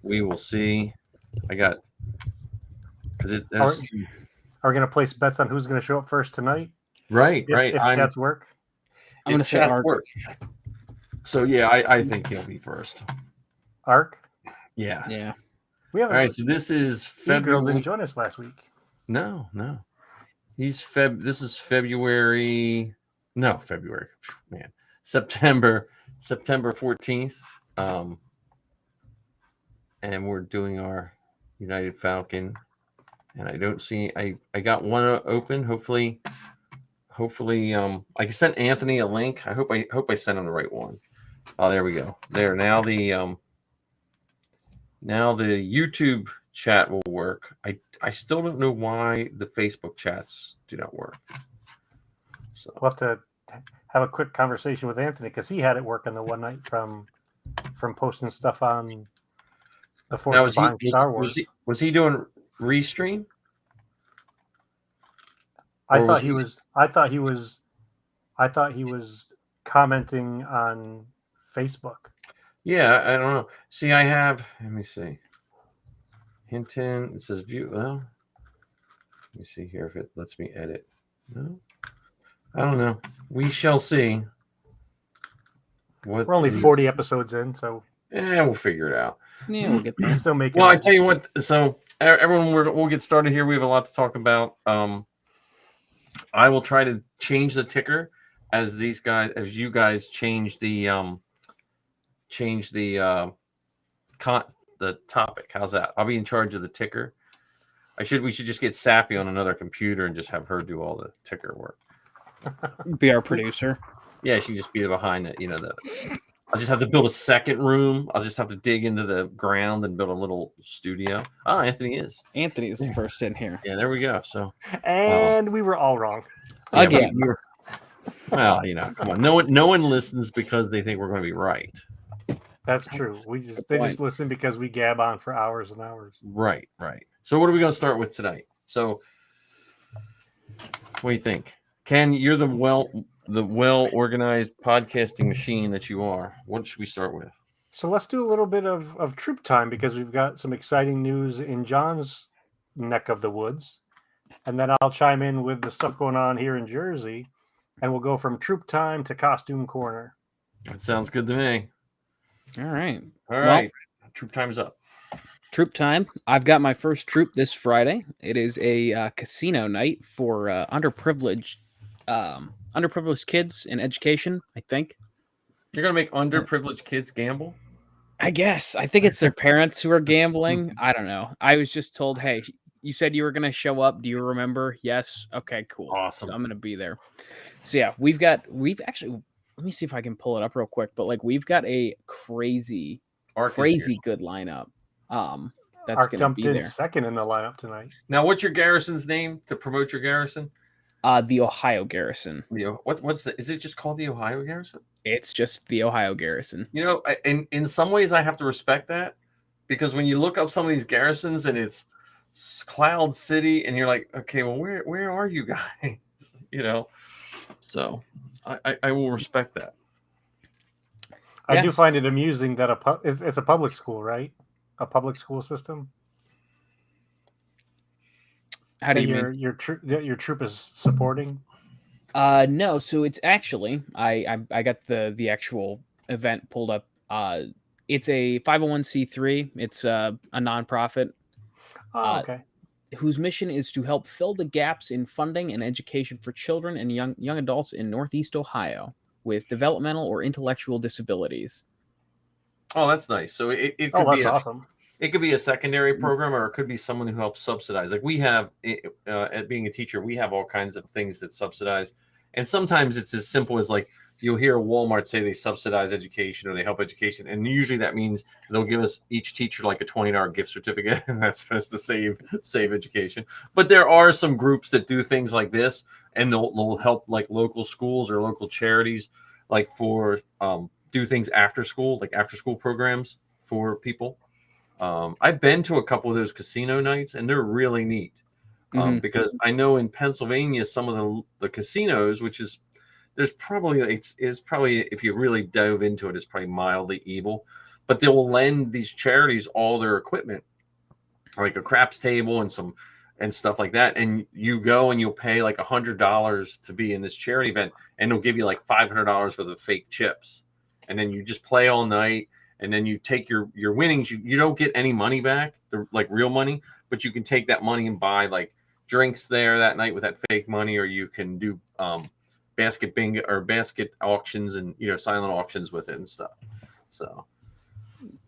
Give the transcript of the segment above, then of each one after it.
We will see. I got because it Are, there's are we going to place bets on who's going to show up first tonight? right. If chats work? I'm going If to say chats Arc. work. So yeah, I think he'll be first. Arc? Yeah. Yeah. We All have right. So this is E-Girl didn't February. join us last week. No. This is February. No, February. Man, September 14th. And we're doing our United Falcon. And I don't see. I got one open. Hopefully, I sent Anthony a link. I hope I sent him the right one. Oh, there we go. There now the YouTube chat will work. I still don't know why the Facebook chats do not work. So We'll have to have a quick conversation with Anthony because he had it working the one night from posting stuff on the now forces behind Star Wars. was he doing restream? I Or thought was he was. I thought he was commenting on Facebook. Yeah, I don't know. See, I have. Let me see. Hinton. It says view. Well, let me see here if it lets me edit. No, I don't know. We shall see. We're only 40 episodes in, so we'll figure it out. Yeah, we'll get there. still making. Well, I tell you what. So everyone, we'll get started here. We have a lot to talk about. I will try to change the ticker as you guys change the the topic. How's that? I'll be in charge of the ticker. We should just get Safi on another computer and just have her do all the ticker work. Be our producer. Yeah, she just be behind it. I'll just have to build a second room. I'll just have to dig into the ground and build a little studio. Oh, Anthony is first in here. Yeah, there we go. So, and we were all wrong again. Well, come on. No one listens because they think we're going to be right. That's true. They just listen because we gab on for hours and hours. Right. So what are we going to start with tonight? So what do you think? Ken, you're the well organized podcasting machine that you are. What should we start with? So let's do a little bit of troop time because we've got some exciting news in John's neck of the woods. And then I'll chime in with the stuff going on here in Jersey. And we'll go from troop time to costume corner. That sounds good to me. All right. Well, troop time's up. Troop time. I've got my first troop this Friday. It is a casino night for underprivileged kids in education, I think. You're going to make underprivileged kids gamble? I guess. I think it's their parents who are gambling. I don't know. I was just told, hey, you said you were going to show up. Do you remember? Yes. Okay, cool. Awesome. So I'm going to be there. So yeah, we've actually, let me see if I can pull it up real quick. But we've got a crazy good lineup. That's Arc going to jumped be in there. second in the lineup tonight. Now, what's your garrison's name to promote your garrison? The Ohio Garrison. Is it just called the Ohio Garrison? It's just the Ohio Garrison. In some ways, I have to respect that because when you look up some of these garrisons and it's Cloud City, and you're like, okay, well, where are you guys? So I will respect that. I do find it amusing that it's a public school, right? A public school system. How do you mean? Your troop is supporting? No. So it's actually I got the actual event pulled up. It's a 501c3. It's a nonprofit. Okay. Whose mission is to help fill the gaps in funding and education for children and young adults in Northeast Ohio with developmental or intellectual disabilities. Oh, that's nice. So it could be awesome. It could be a secondary program, or it could be someone who helps subsidize. Like we have, at being a teacher, we have all kinds of things that subsidize. And sometimes it's as simple as you'll hear Walmart say they subsidize education or they help education. And usually that means they'll give us each teacher a $20 gift certificate. And that's supposed to save education. But there are some groups that do things like this, and they'll help local schools or local charities for do things after school, after school programs for people. I've been to a couple of those casino nights, and they're really neat. Because I know in Pennsylvania, some of the casinos, which is there's probably it's probably, if you really dove into it, it's probably mildly evil. but they'll lend these charities all their equipment, like a craps table and stuff like that. And you go and you'll pay like $100 to be in this charity event, and they'll give you like $500 worth of fake chips. And then you just play all night, and then you take your winnings. You don't get any money back, like real money, but you can take that money and buy like drinks there that night with that fake money, or you can do basket bingo or basket auctions and silent auctions with it and stuff. So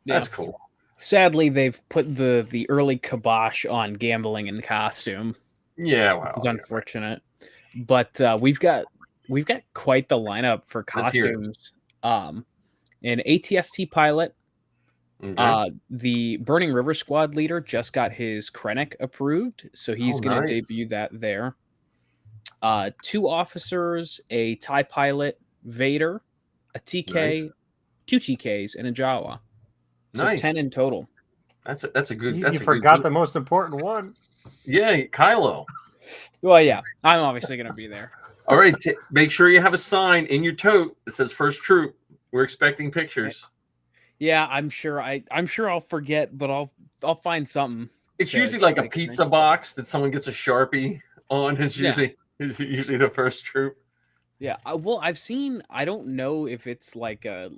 that's cool. Sadly, they've put the early kibosh on gambling in costume. Yeah, wow, it's unfortunate, but we've got quite the lineup for costumes. An ATST pilot. Okay. The Burning River Squad leader just got his Krennic approved, so he's going to debut that there. 2 officers, a TIE pilot, Vader, a TK, 2 TKs, and a Jawa. So 10 in total. That's a good. You forgot the most important one. Yeah, Kylo. Well, yeah, I'm obviously going to be there. All right, make sure you have a sign in your tote that says First Troop. We're expecting pictures. Yeah, I'm sure I'll forget, but I'll find something. It's usually like a pizza box that someone gets a Sharpie on. Is usually the First Troop. Yeah, well, I've seen. I don't know if it's like a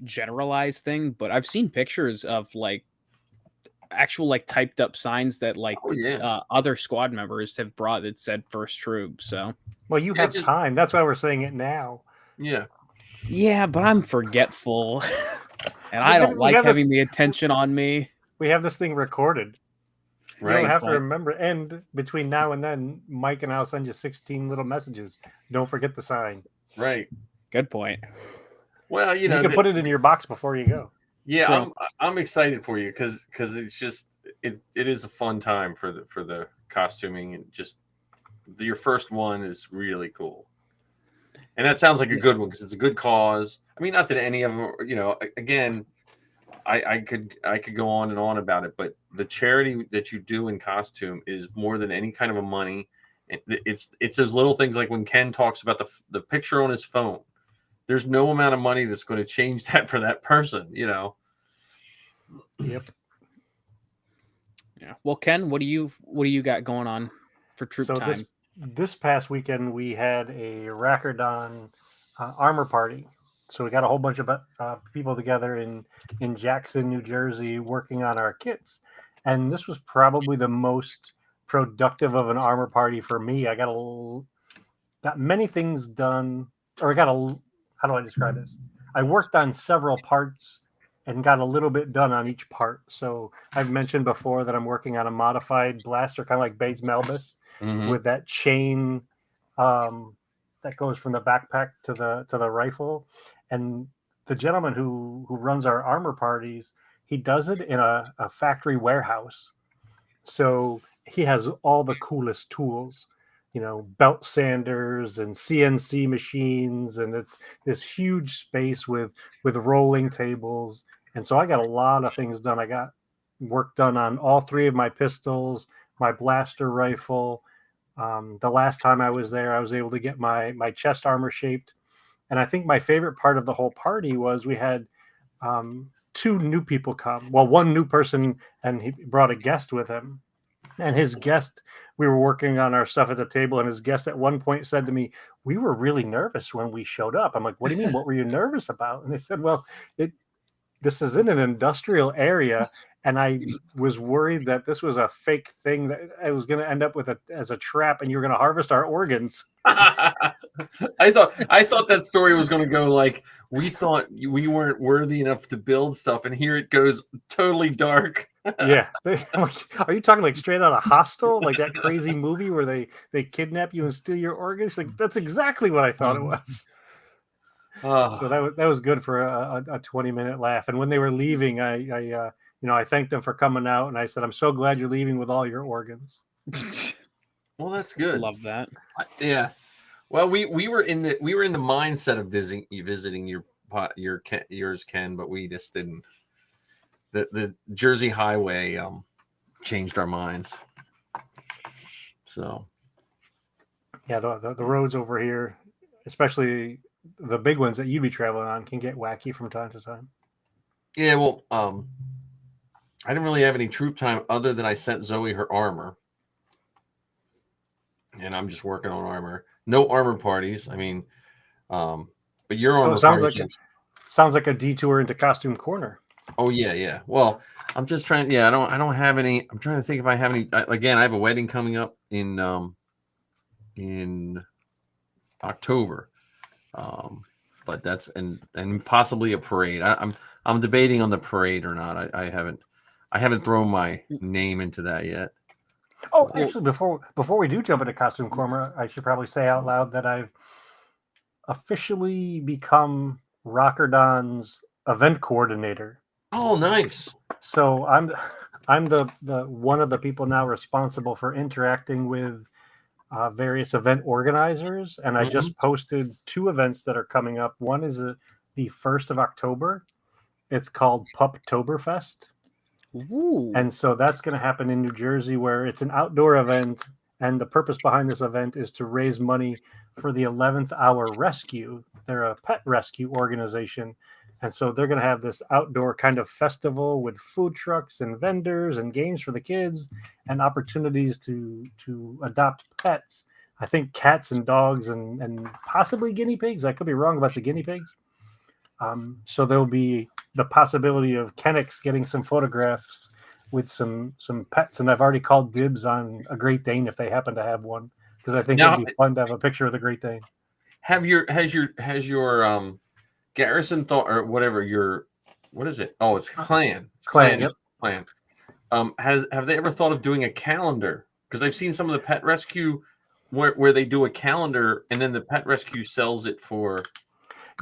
generalized thing, but I've seen pictures of like actual like typed up signs that like other squad members have brought that said First Troop. So well, you have time. That's why we're saying it now. Yeah. Yeah, but I'm forgetful, and I don't like having the attention on me. We have this thing recorded. Right. You don't have to remember. And between now and then, Mike and I'll send you 16 little messages. Don't forget the sign. Right. Good point. Well, you can put it in your box before you go. Yeah, I'm excited for you because it's just it is a fun time for the costuming, and just your first one is really cool. And that sounds like a good one because it's a good cause. I mean, not that any of them, again, I could go on and on about it, but the charity that you do in costume is more than any kind of a money. It's those little things like when Ken talks about the picture on his phone. There's no amount of money that's going to change that for that person, Yep. Yeah. Well, Ken, what do you got going on for troop time? This past weekend, we had a Rakerdon armor party. So we got a whole bunch of people together in Jackson, New Jersey, working on our kits. And this was probably the most productive of an armor party for me. I got many things done, or how do I describe this? I worked on several parts and got a little bit done on each part. So I've mentioned before that I'm working on a modified blaster, kind of like Bates Melbus, with that chain that goes from the backpack to the rifle. And the gentleman who runs our armor parties, he does it in a factory warehouse. So he has all the coolest tools, belt sanders and CNC machines, and it's this huge space with rolling tables. And so I got a lot of things done. I got work done on all 3 of my pistols, my blaster rifle. The last time I was there, I was able to get my chest armor shaped. And I think my favorite part of the whole party was we had 2 new people come. Well, one new person, and he brought a guest with him. And his guest, we were working on our stuff at the table, and his guest at one point said to me, "We were really nervous when we showed up." I'm like, "What do you mean? What were you nervous about?" And they said, "Well, this is in an industrial area, and I was worried that this was a fake thing that I was going to end up with as a trap, and you were going to harvest our organs." I thought that story was going to go like, we thought we weren't worthy enough to build stuff, and here it goes totally dark. Yeah. Are you talking like straight out of Hostel, like that crazy movie where they kidnap you and steal your organs? Like, that's exactly what I thought it was. So that was good for a 20-minute laugh. And when they were leaving, I thanked them for coming out, and I said, "I'm so glad you're leaving with all your organs." Well, that's good. Love that. Yeah. Well, we were in the mindset of visiting yours, Ken, but we just didn't. The Jersey Highway changed our minds. So. Yeah, the roads over here, especially the big ones that you'd be traveling on, can get wacky from time to time. Yeah, well, I didn't really have any troop time other than I sent Zoe her armor. And I'm just working on armor. No armor parties. I mean, but your armor sounds like a detour into Costume Corner. Oh yeah. Well, I'm just trying. Yeah, I don't have any. I'm trying to think if I have any. Again, I have a wedding coming up in October. But that's and possibly a parade. I'm debating on the parade or not. I haven't thrown my name into that yet. Oh, cool. Actually, before we do jump into Costume Corner, I should probably say out loud that I've officially become Rockerdon's event coordinator. Oh, nice. So I'm the one of the people now responsible for interacting with various event organizers, and I just posted 2 events that are coming up. One is the 1st of October. It's called Puptoberfest. Ooh. And so that's going to happen in New Jersey, where it's an outdoor event, and the purpose behind this event is to raise money for the 11th Hour Rescue. They're a pet rescue organization, and so they're going to have this outdoor kind of festival with food trucks and vendors and games for the kids and opportunities to adopt pets. I think cats and dogs and possibly guinea pigs. I could be wrong about the guinea pigs. So there'll be the possibility of Kennex getting some photographs with some pets, and I've already called dibs on a Great Dane if they happen to have one, because I think it'd be fun to have a picture of the Great Dane. Has your garrison thought or whatever what is it? Oh, it's clan. Yep. Clan. Have they ever thought of doing a calendar? Because I've seen some of the pet rescue where they do a calendar and then the pet rescue sells it for.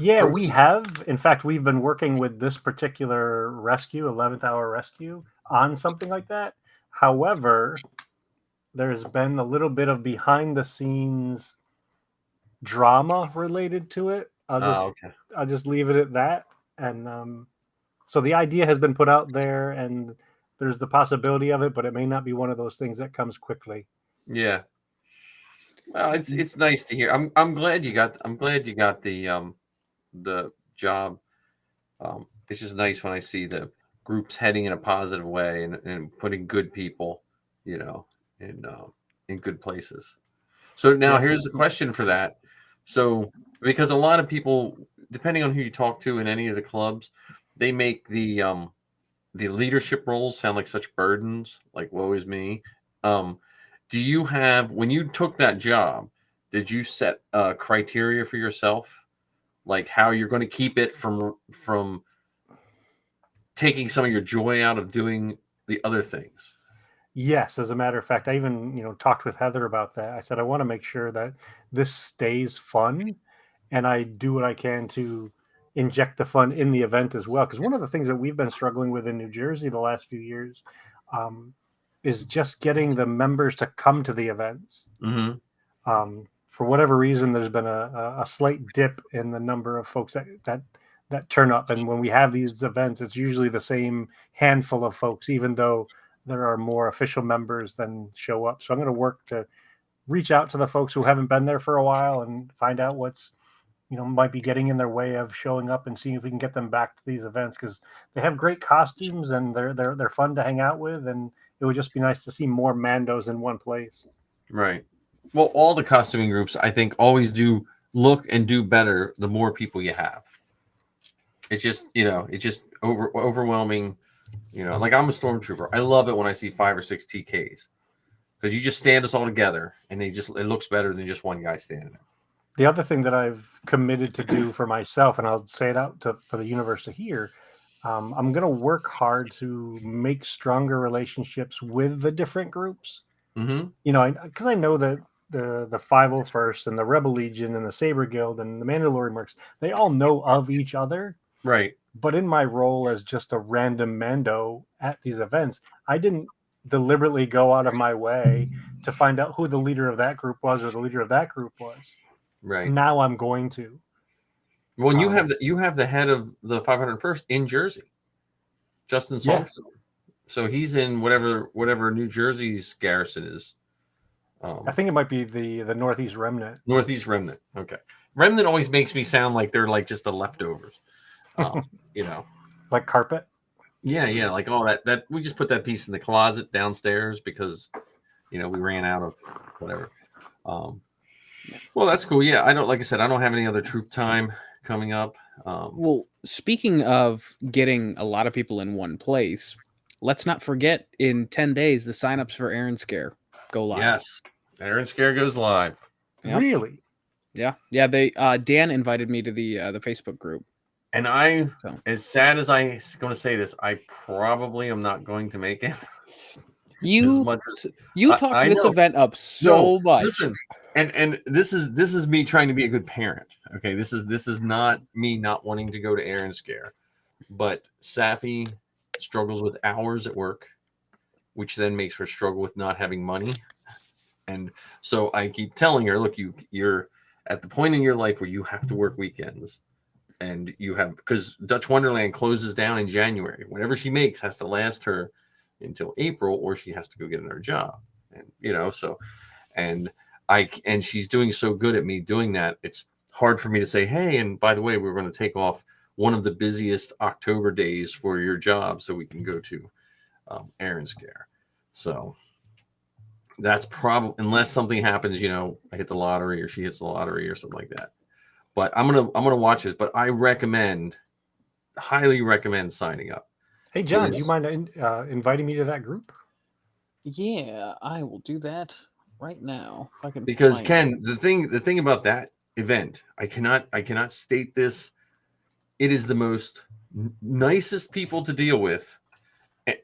Yeah, we have. In fact, we've been working with this particular rescue, 11th Hour Rescue, on something like that. However, there's been a little bit of behind the scenes drama related to it. I'll just leave it at that. And so the idea has been put out there, and there's the possibility of it, but it may not be one of those things that comes quickly. Yeah. Well, it's nice to hear. I'm glad you got the job. It's just nice when I see the groups heading in a positive way and putting good people, in good places. So now here's the question for that. So because a lot of people, depending on who you talk to in any of the clubs, they make the leadership roles sound like such burdens, like woe is me. Do you have, when you took that job, did you set criteria for yourself? Like how you're going to keep it from taking some of your joy out of doing the other things? Yes, as a matter of fact, I even talked with Heather about that. I said I want to make sure that this stays fun, and I do what I can to inject the fun in the event as well. Because one of the things that we've been struggling with in New Jersey the last few years is just getting the members to come to the events. Mm-hmm. For whatever reason, there's been a slight dip in the number of folks that turn up. And when we have these events, it's usually the same handful of folks, even though there are more official members than show up. So I'm going to work to reach out to the folks who haven't been there for a while and find out what's, might be getting in their way of showing up and seeing if we can get them back to these events, because they have great costumes and they're fun to hang out with. And it would just be nice to see more Mandos in one place. Right. Well, all the costuming groups, I think, always do look and do better the more people you have. It's just, it's just overwhelming. Like I'm a stormtrooper. I love it when I see 5 or 6 TKs, because you just stand us all together and it looks better than just one guy standing there. The other thing that I've committed to do for myself, and I'll say it out for the universe to hear, I'm going to work hard to make stronger relationships with the different groups. Mm-hmm. Because I know that the 501st and the Rebel Legion and the Saber Guild and the Mandalorian Mercs, they all know of each other. Right. But in my role as just a random Mando at these events, I didn't deliberately go out of my way to find out who the leader of that group was or the leader of that group was. Right. Now I'm going to. Well, you have the head of the 501st in Jersey, Justin Saltzman. Yes. So he's in whatever New Jersey's garrison is. I think it might be the Northeast Remnant. Northeast Remnant. Okay. Remnant always makes me sound like they're like just the leftovers. Like carpet? Yeah, like all that. That we just put that piece in the closet downstairs because we ran out of whatever. Well, that's cool. Yeah, like I said, I don't have any other troop time coming up. Well, speaking of getting a lot of people in one place, let's not forget in 10 days the signups for Aaron Scare go live. Yes, Aaron Scare goes live. Yep. Really? Yeah. They Dan invited me to the Facebook group. And as sad as I'm going to say this, I probably am not going to make it. You talked this event up so much. Listen, and this is me trying to be a good parent. Okay, this is not me not wanting to go to Aaron Scare, but Safi struggles with hours at work, which then makes her struggle with not having money. And so I keep telling her, look, you're at the point in your life where you have to work weekends. And you have, because Dutch Wonderland closes down in January. Whatever she makes has to last her until April, or she has to go get another job. And and she's doing so good at me doing that. It's hard for me to say, hey, and by the way, we're going to take off one of the busiest October days for your job so we can go to Aaron Scare. So that's probably, unless something happens, I hit the lottery or she hits the lottery or something like that. But I'm gonna watch this. But I highly recommend signing up. Hey John, do you mind inviting me to that group? Yeah, I will do that right now. If I can. Because Ken, the thing about that event, I cannot state this. It is the most nicest people to deal with.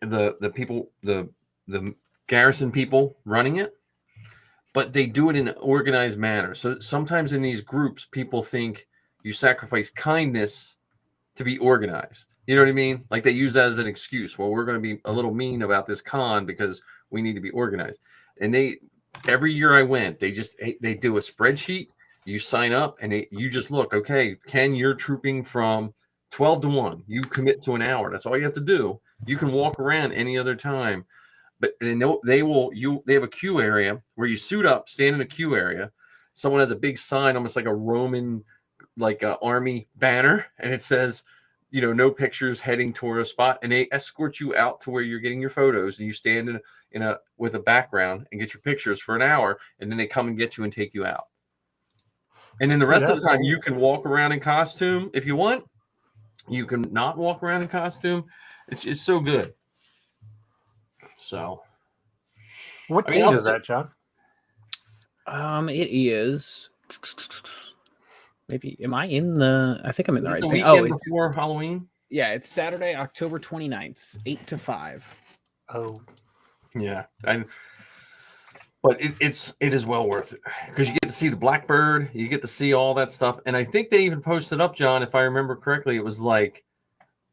The people, the garrison people running it. But they do it in an organized manner. So sometimes in these groups, people think you sacrifice kindness to be organized. You know what I mean? Like they use that as an excuse. Well, we're going to be a little mean about this con because we need to be organized. And every year I went, they do a spreadsheet. You sign up and you just look, okay, Ken, you're trooping from 12 to 1. You commit to an hour. That's all you have to do. You can walk around any other time. But they have a queue area where you suit up, stand in a queue area. Someone has a big sign, almost like a Roman, like a army banner, and it says, no pictures heading toward a spot, and they escort you out to where you're getting your photos, and you stand with a background and get your pictures for an hour, and then they come and get you and take you out. And then the rest of the time, you can walk around in costume if you want. You can not walk around in costume. It's just so good. So, what date is that, John? It is. Maybe am I in the? I think I'm in the right thing. Weekend before Halloween. Yeah, it's Saturday, October 29th, 8 to 5. Oh, yeah, but it is well worth it because you get to see the Blackbird, you get to see all that stuff, and I think they even posted up, John, if I remember correctly, it was like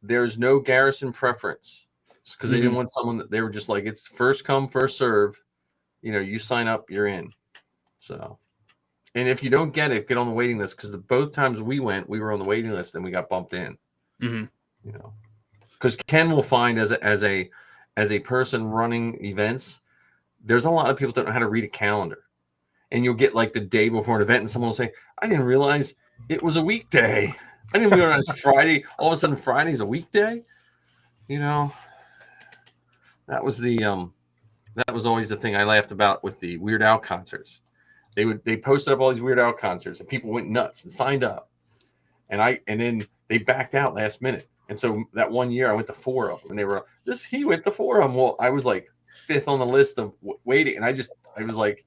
there's no garrison preference. Because they didn't want someone that they were just like, it's first come, first serve. You sign up, you're in. So, and if you don't get it, get on the waiting list. Because both times we went, we were on the waiting list and we got bumped in. Mm-hmm. Because Ken will find as a person running events, there's a lot of people that don't know how to read a calendar. And you'll get like the day before an event and someone will say, I didn't realize it was a weekday. I didn't realize Friday, all of a sudden Friday's a weekday. That was that was always the thing I laughed about with the Weird Al concerts. They posted up all these Weird Al concerts and people went nuts and signed up. And then they backed out last minute. And so that one year I went to 4 of them and they were he went to 4 of them. Well, I was like 5th on the list of waiting. And I was like,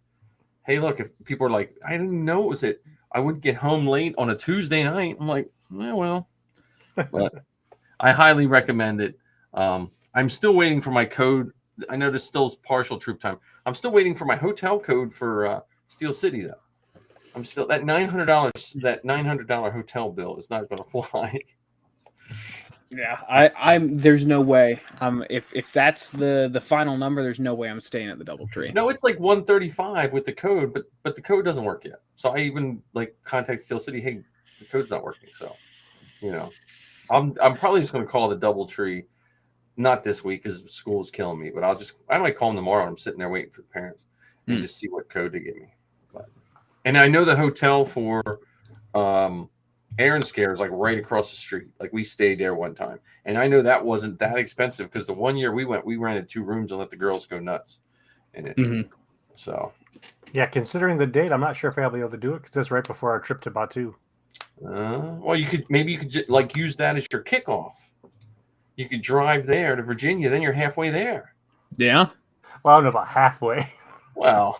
hey, look, if people are like, I didn't know it was it. I would get home late on a Tuesday night. I'm like, well, but I highly recommend it. I'm still waiting for my code. I know there's still partial troop time. I'm still waiting for my hotel code for Steel City, though. I'm still that $900 hotel bill is not going to fly. Yeah, I'm. There's no way. If that's the final number, there's no way I'm staying at the DoubleTree. No, it's like 135 with the code, but the code doesn't work yet. So I even contact Steel City. Hey, the code's not working. So, I'm probably just going to call the DoubleTree. Not this week because school is killing me, but I might call them tomorrow. I'm sitting there waiting for the parents and just see what code they give me. And I know the hotel for Aaron Scare is like right across the street. Like we stayed there one time, and I know that wasn't that expensive because the one year we went, we rented 2 rooms and let the girls go nuts in it. Mm-hmm. So, yeah, considering the date, I'm not sure if I'll be able to do it because it's right before our trip to Batu. Well, you could like use that as your kickoff. You could drive there to Virginia, then you're halfway there. Yeah. Well, I don't know about halfway. Well,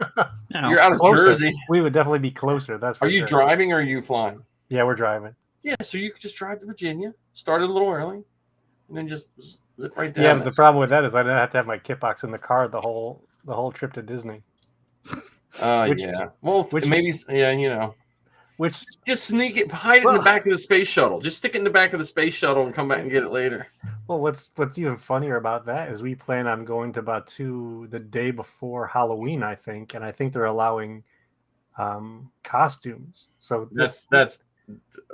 no. You're out of Closer. Jersey. We would definitely be closer. That's for Are you sure. driving or are you flying? Yeah, we're driving. Yeah, so you could just drive to Virginia, start a little early, and then just zip right down. Yeah, but the problem with that is I didn't have to have my kit box in the car the whole trip to Disney. Yeah. Well, maybe Which just sneak it, hide it in the back of the space shuttle. Just stick it in the back of the space shuttle and come back and get it later. Well, what's even funnier about that is we plan on going to Batu the day before Halloween, I think, and I think they're allowing costumes. So that's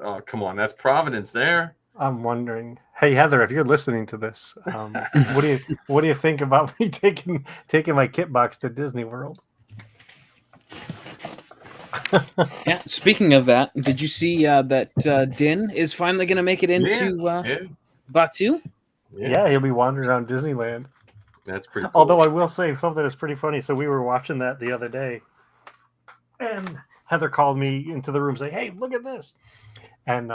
oh, come on, that's Providence there. I'm wondering, hey Heather, if you're listening to this, what do you think about me taking my kit box to Disney World? Yeah. Speaking of that, did you see that Din is finally going to make it into Batu? Yeah, he'll be wandering around Disneyland. That's pretty cool. Although I will say something that's pretty funny. So we were watching that the other day, and Heather called me into the room saying, "Hey, look at this!" And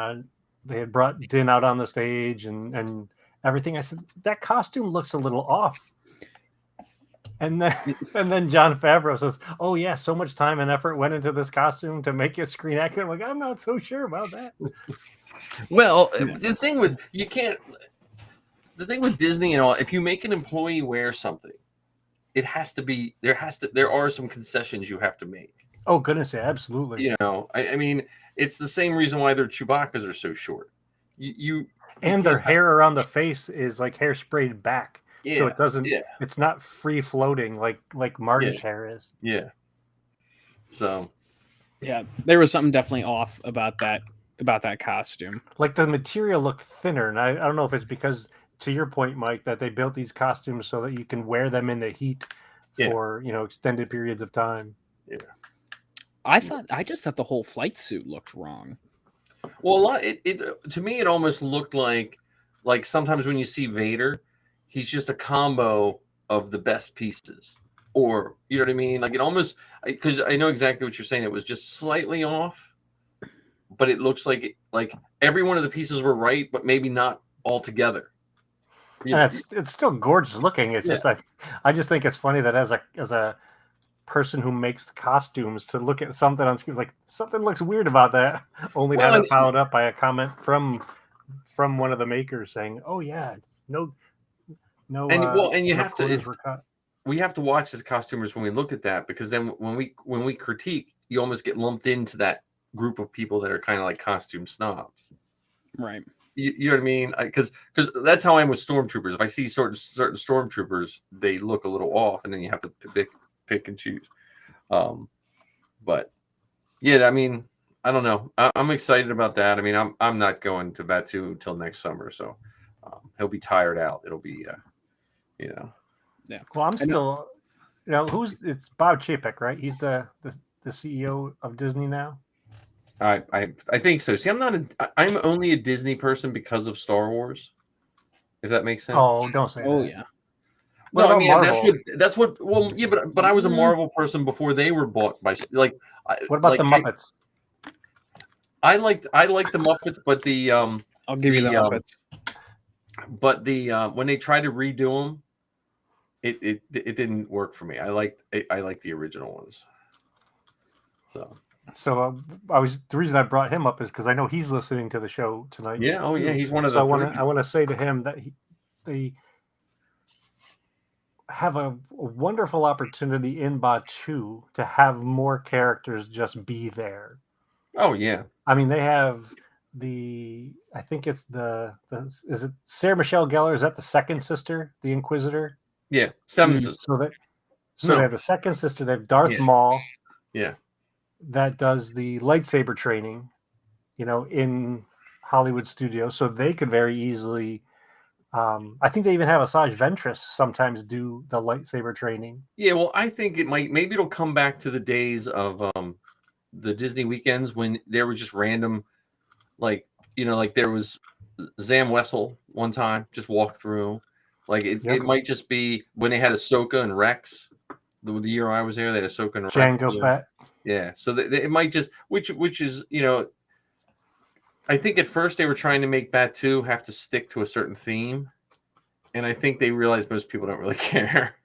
they had brought Din out on the stage and everything. I said, "That costume looks a little off." And then Jon Favreau says, "Oh yeah, so much time and effort went into this costume to make it screen accurate." I'm like, I'm not so sure about that. Well, the thing with Disney and all, if you make an employee wear something, it has to be there are some concessions you have to make. Oh goodness, yeah, absolutely. I mean, it's the same reason why their Chewbacca's are so short. And their hair around the face is like hair sprayed back. Yeah, so it doesn't. Yeah. It's not free floating like Marty's hair is. Yeah. So. Yeah, there was something definitely off about that costume. Like the material looked thinner, and I don't know if it's because, to your point, Mike, that they built these costumes so that you can wear them in the heat for extended periods of time. Yeah. I just thought the whole flight suit looked wrong. Well, to me it almost looked like sometimes when you see Vader, he's just a combo of the best pieces, or you know what I mean? Like it almost, because I know exactly what you're saying. It was just slightly off, but it looks like every one of the pieces were right, but maybe not all together. And it's still gorgeous looking. It's just I just think it's funny that as a person who makes costumes to look at something on screen, like something looks weird about that, only to have it followed up by a comment from one of the makers saying, "Oh yeah, no." And you have to. We have to watch as costumers when we look at that, because then when we critique, you almost get lumped into that group of people that are kind of like costume snobs, right? You know what I mean? Because that's how I am with stormtroopers. If I see certain stormtroopers, they look a little off, and then you have to pick and choose. But yeah, I mean, I don't know. I'm excited about that. I mean, I'm not going to Batu until next summer, so he'll be tired out. It'll be, Yeah. Well, I'm still, it's Bob Chapek, right? He's the CEO of Disney now. I think so. See, I'm only a Disney person because of Star Wars. If that makes sense. Oh, don't say that. Oh yeah. Well, I mean, that's what. Well, yeah, but I was a Marvel person before they were bought by What about the Muppets? I liked the Muppets, but the I'll give you the Muppets. But the when they tried to redo them, it didn't work for me. I liked the original ones. So the reason I brought him up is because I know he's listening to the show tonight. Yeah. Oh yeah, he's one of the. I want to say to him that they have a wonderful opportunity in Batu to have more characters just be there. Oh yeah. I mean, they have I think it's is it Sarah Michelle Gellar? Is that the second sister, the Inquisitor? Yeah, seventh sister. They have the second sister. They have Darth Maul. Yeah. That does the lightsaber training, in Hollywood studios. So they could very easily, I think they even have Asajj Ventress sometimes do the lightsaber training. Yeah, well, I think maybe it'll come back to the days of the Disney weekends when there were just random like there was Zam Wessel one time, just walk through. Like it might just be when they had Ahsoka and Rex. The year I was there, they had Ahsoka and Rex. Jango Fett. Yeah, so it might just which is I think at first they were trying to make Batuu have to stick to a certain theme, and I think they realized most people don't really care.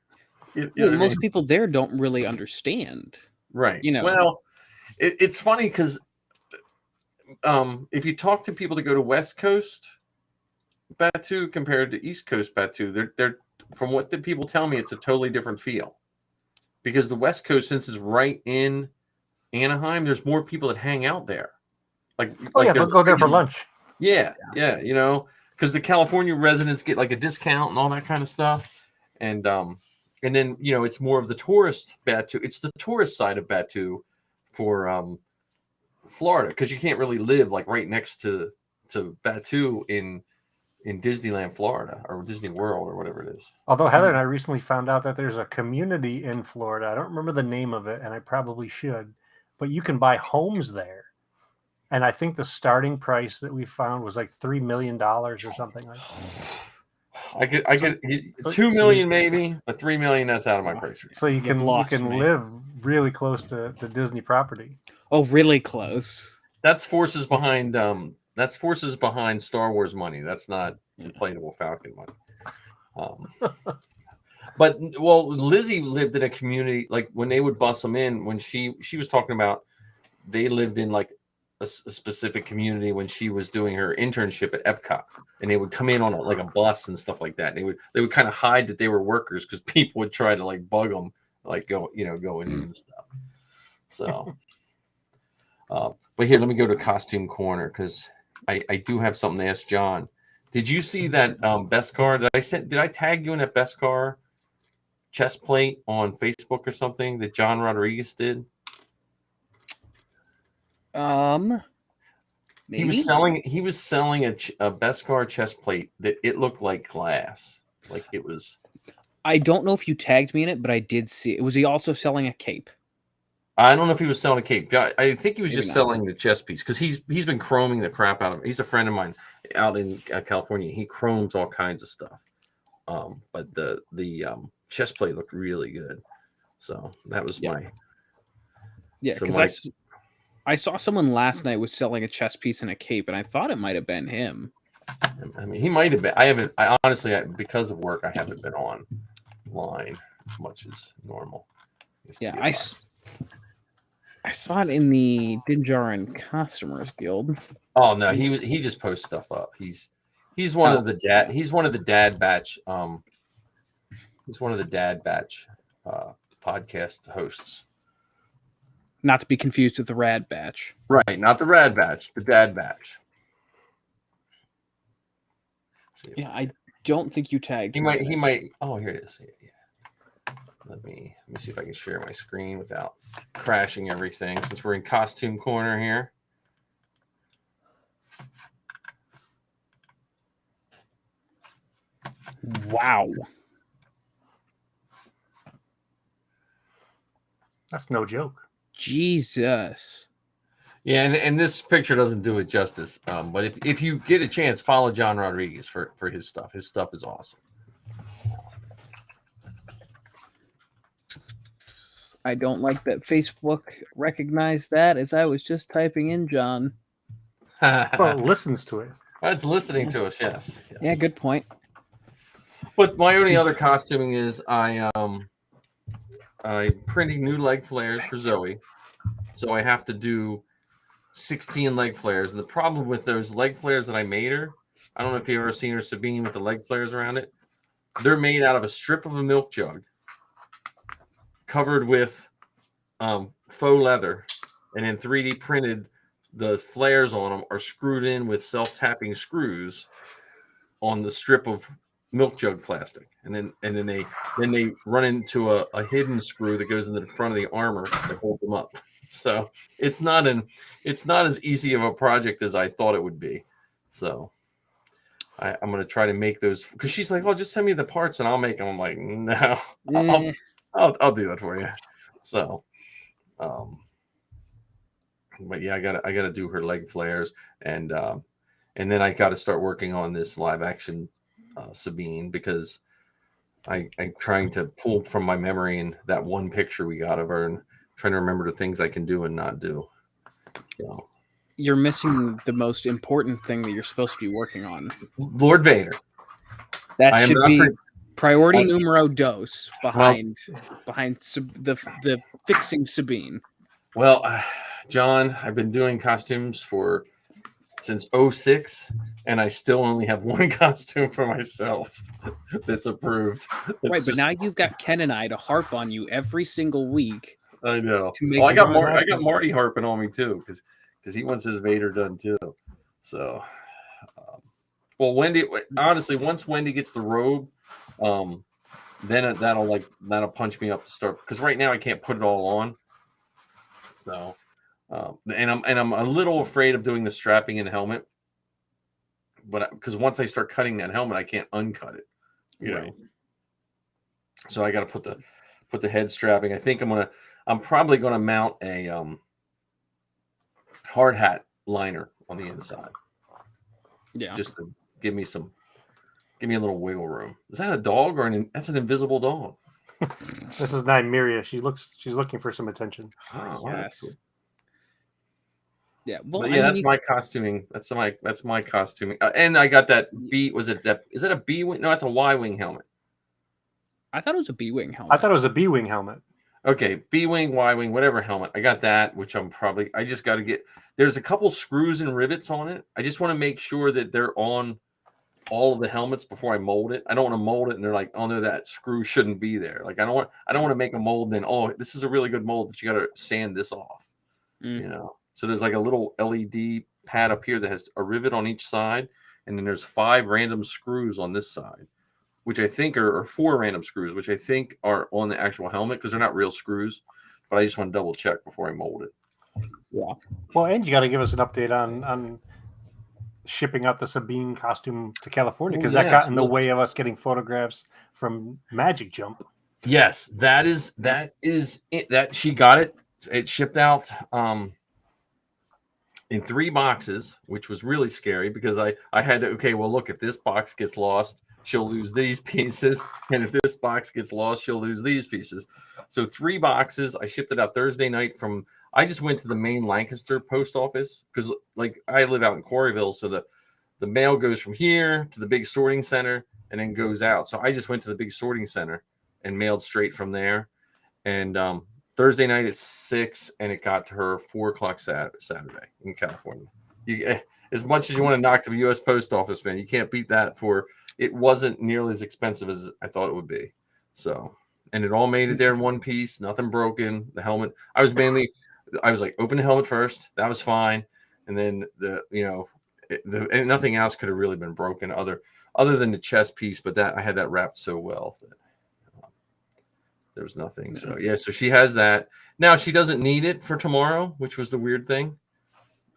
Most people there don't really understand, right? Well, it's funny because if you talk to people that go to West Coast Batuu compared to East Coast Batuu, they're from what the people tell me, it's a totally different feel. Because the West Coast, since it's right in Anaheim, there's more people that hang out there. They'll go there for lunch. Yeah, because the California residents get like a discount and all that kind of stuff, and then it's more of the tourist Batuu. It's the tourist side of Batuu for Florida, because you can't really live like right next to Batuu in Disneyland, Florida, or Disney World, or whatever it is. Although Heather and I recently found out that there's a community in Florida. I don't remember the name of it, and I probably should, but you can buy homes there. And I think the starting price that we found was like $3 million or something like that. I could $2 million maybe, but $3 million, that's out of my price range. So you can live really close to the Disney property. Oh, really close. That's forces behind Star Wars money. That's not Inflatable Falcon money. But Lizzie lived in a community, like when they would bus them in, when she was talking about, they lived in like a specific community when she was doing her internship at Epcot, and they would come in on a bus and stuff like that. And they would kind of hide that they were workers, because people would try to like bug them, like go in and stuff. So, but here, let me go to Costume Corner, because I do have something to ask John. Did you see that Beskar? Did I tag you in that Beskar chest plate on Facebook or something that John Rodriguez did? Maybe? He was selling a Beskar chest plate that it looked like glass, like it was. I don't know if you tagged me in it, but I did see it. Was he also selling a cape? I don't know if he was selling a cape. I think he was just selling the chest piece, because he's been chroming the crap out of it. He's a friend of mine out in California. He chromes all kinds of stuff. But the chest plate looked really good. So that was my. Yeah, because I saw someone last night was selling a chest piece and a cape, and I thought it might have been him. I mean, he might have been. I honestly, because of work, I haven't been online as much as normal. Yeah, I saw it in the Dinjarin Customers Guild. Oh no, he just posts stuff up. He's one of the dad. He's one of the dad batch. He's one of the dad batch podcast hosts. Not to be confused with the Rad Batch. Right, not the Rad Batch, the Dad Batch. Yeah, I don't think you tagged. He might. Oh, here it is. Yeah. Let me see if I can share my screen without crashing everything, since we're in Costume Corner here. Wow. That's no joke. Jesus. Yeah, and this picture doesn't do it justice. But if you get a chance, follow John Rodriguez for his stuff. His stuff is awesome. I don't like that Facebook recognized that, as I was just typing in John. Well, it listens to it. It's listening to us, yes. Yeah, good point. But my only other costuming is I'm printing new leg flares for Zoe. So I have to do 16 leg flares. And the problem with those leg flares that I made her, I don't know if you've ever seen her Sabine with the leg flares around it. They're made out of a strip of a milk jug covered with faux leather, and then 3D printed. The flares on them are screwed in with self-tapping screws on the strip of milk jug plastic, and then they run into a hidden screw that goes into the front of the armor to hold them up. So it's not as easy of a project as I thought it would be. So I'm going to try to make those, because she's like, "Oh, just send me the parts and I'll make them." I'm like, "No, I'll do it for you." So, But yeah, I gotta do her leg flares, and then I got to start working on this live action Sabine, because I'm trying to pull from my memory and that one picture we got of her, and trying to remember the things I can do and not do. So you're missing the most important thing that you're supposed to be working on. Lord Vader. That should be priority numero dos behind the fixing Sabine. Well, John, I've been doing costumes since 2006, and I still only have one costume for myself that's approved. Right, but now you've got Ken and I to harp on you every single week. I know. Well, I got Marty harping on me too, because he wants his Vader done too. So, well, Wendy, honestly, once Wendy gets the robe, then that'll punch me up to start, because right now I can't put it all on. So, and I'm a little afraid of doing the strapping and helmet, but because once I start cutting that helmet, I can't uncut it, you know. So I got to put the head strapping. I think I'm probably gonna mount a hard hat liner on the inside. Yeah, just to give me a little wiggle room. Is that a dog that's an invisible dog? This is Nymeria. She's looking for some attention. Oh, yes. That's cool. Yeah, well, yeah, that's my costuming. That's my costuming. And I got that B. Is that a B wing? No, that's a Y wing helmet. I thought it was a B wing helmet. I thought it was a B wing helmet. Okay, B wing, Y wing, whatever helmet. I got that, which I just got to get. There's a couple screws and rivets on it. I just want to make sure that they're on all of the helmets before I mold it. I don't want to mold it and they're like, oh no, that screw shouldn't be there. Like I don't want to make a mold. Then, oh, this is a really good mold, but you got to sand this off. You know. So there's like a little LED pad up here that has a rivet on each side, and then there's 5 random screws on this side, which I think are 4 random screws, which I think are on the actual helmet, because they're not real screws. But I just want to double check before I mold it. Yeah. Well, and you got to give us an update on shipping out the Sabine costume to California, because that got in the way of us getting photographs from Magic Jump. Yes, that is it. That she got it. It shipped out in 3 boxes, which was really scary, because I had to, okay, well, look, if this box gets lost, she'll lose these pieces, and if this box gets lost, she'll lose these pieces. So 3 boxes. I shipped it out Thursday night I just went to the main Lancaster post office, because like I live out in Quarryville, so the mail goes from here to the big sorting center and then goes out. So I just went to the big sorting center and mailed straight from there. And Thursday night at 6, and it got to her 4:00 Saturday in California. As much as you want to knock the U.S. Post Office, man, you can't beat that. It wasn't nearly as expensive as I thought it would be. So, and it all made it there in one piece, nothing broken. The helmet, I was like, open the helmet first. That was fine. And then and nothing else could have really been broken other than the chest piece. But I had that wrapped so well that there was nothing. So yeah, so she has that. Now she doesn't need it for tomorrow, which was the weird thing.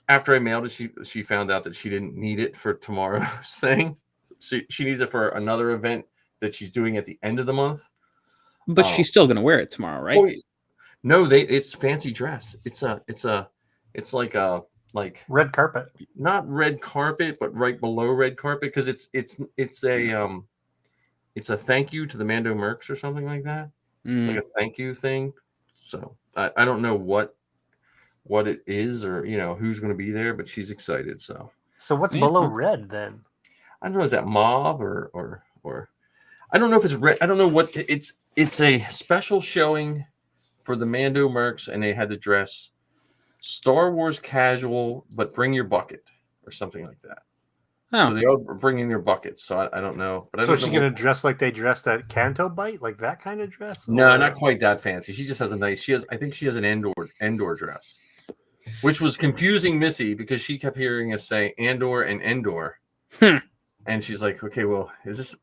After I mailed it, she found out that she didn't need it for tomorrow's thing. She needs it for another event that she's doing at the end of the month. But she's still gonna wear it tomorrow, right? Oh, no, it's fancy dress. It's like a red carpet. Not red carpet, but right below red carpet, because it's a thank you to the Mando Mercs or something like that. It's like a thank you thing. So I don't know what it is, or who's going to be there, but she's excited. So what's below red then? I don't know. Is that mauve or I don't know if it's red. I don't know what it's. It's a special showing for the Mando Mercs, and they had to dress Star Wars casual, but bring your bucket or something like that. Oh. So they all bring in their buckets. So I don't know. But is she going to dress like they dressed at Canto Bite, like that kind of dress? No, not quite that fancy. She just has I think she has an Endor dress, which was confusing Missy, because she kept hearing us say Andor and Endor. And she's like, okay, well, is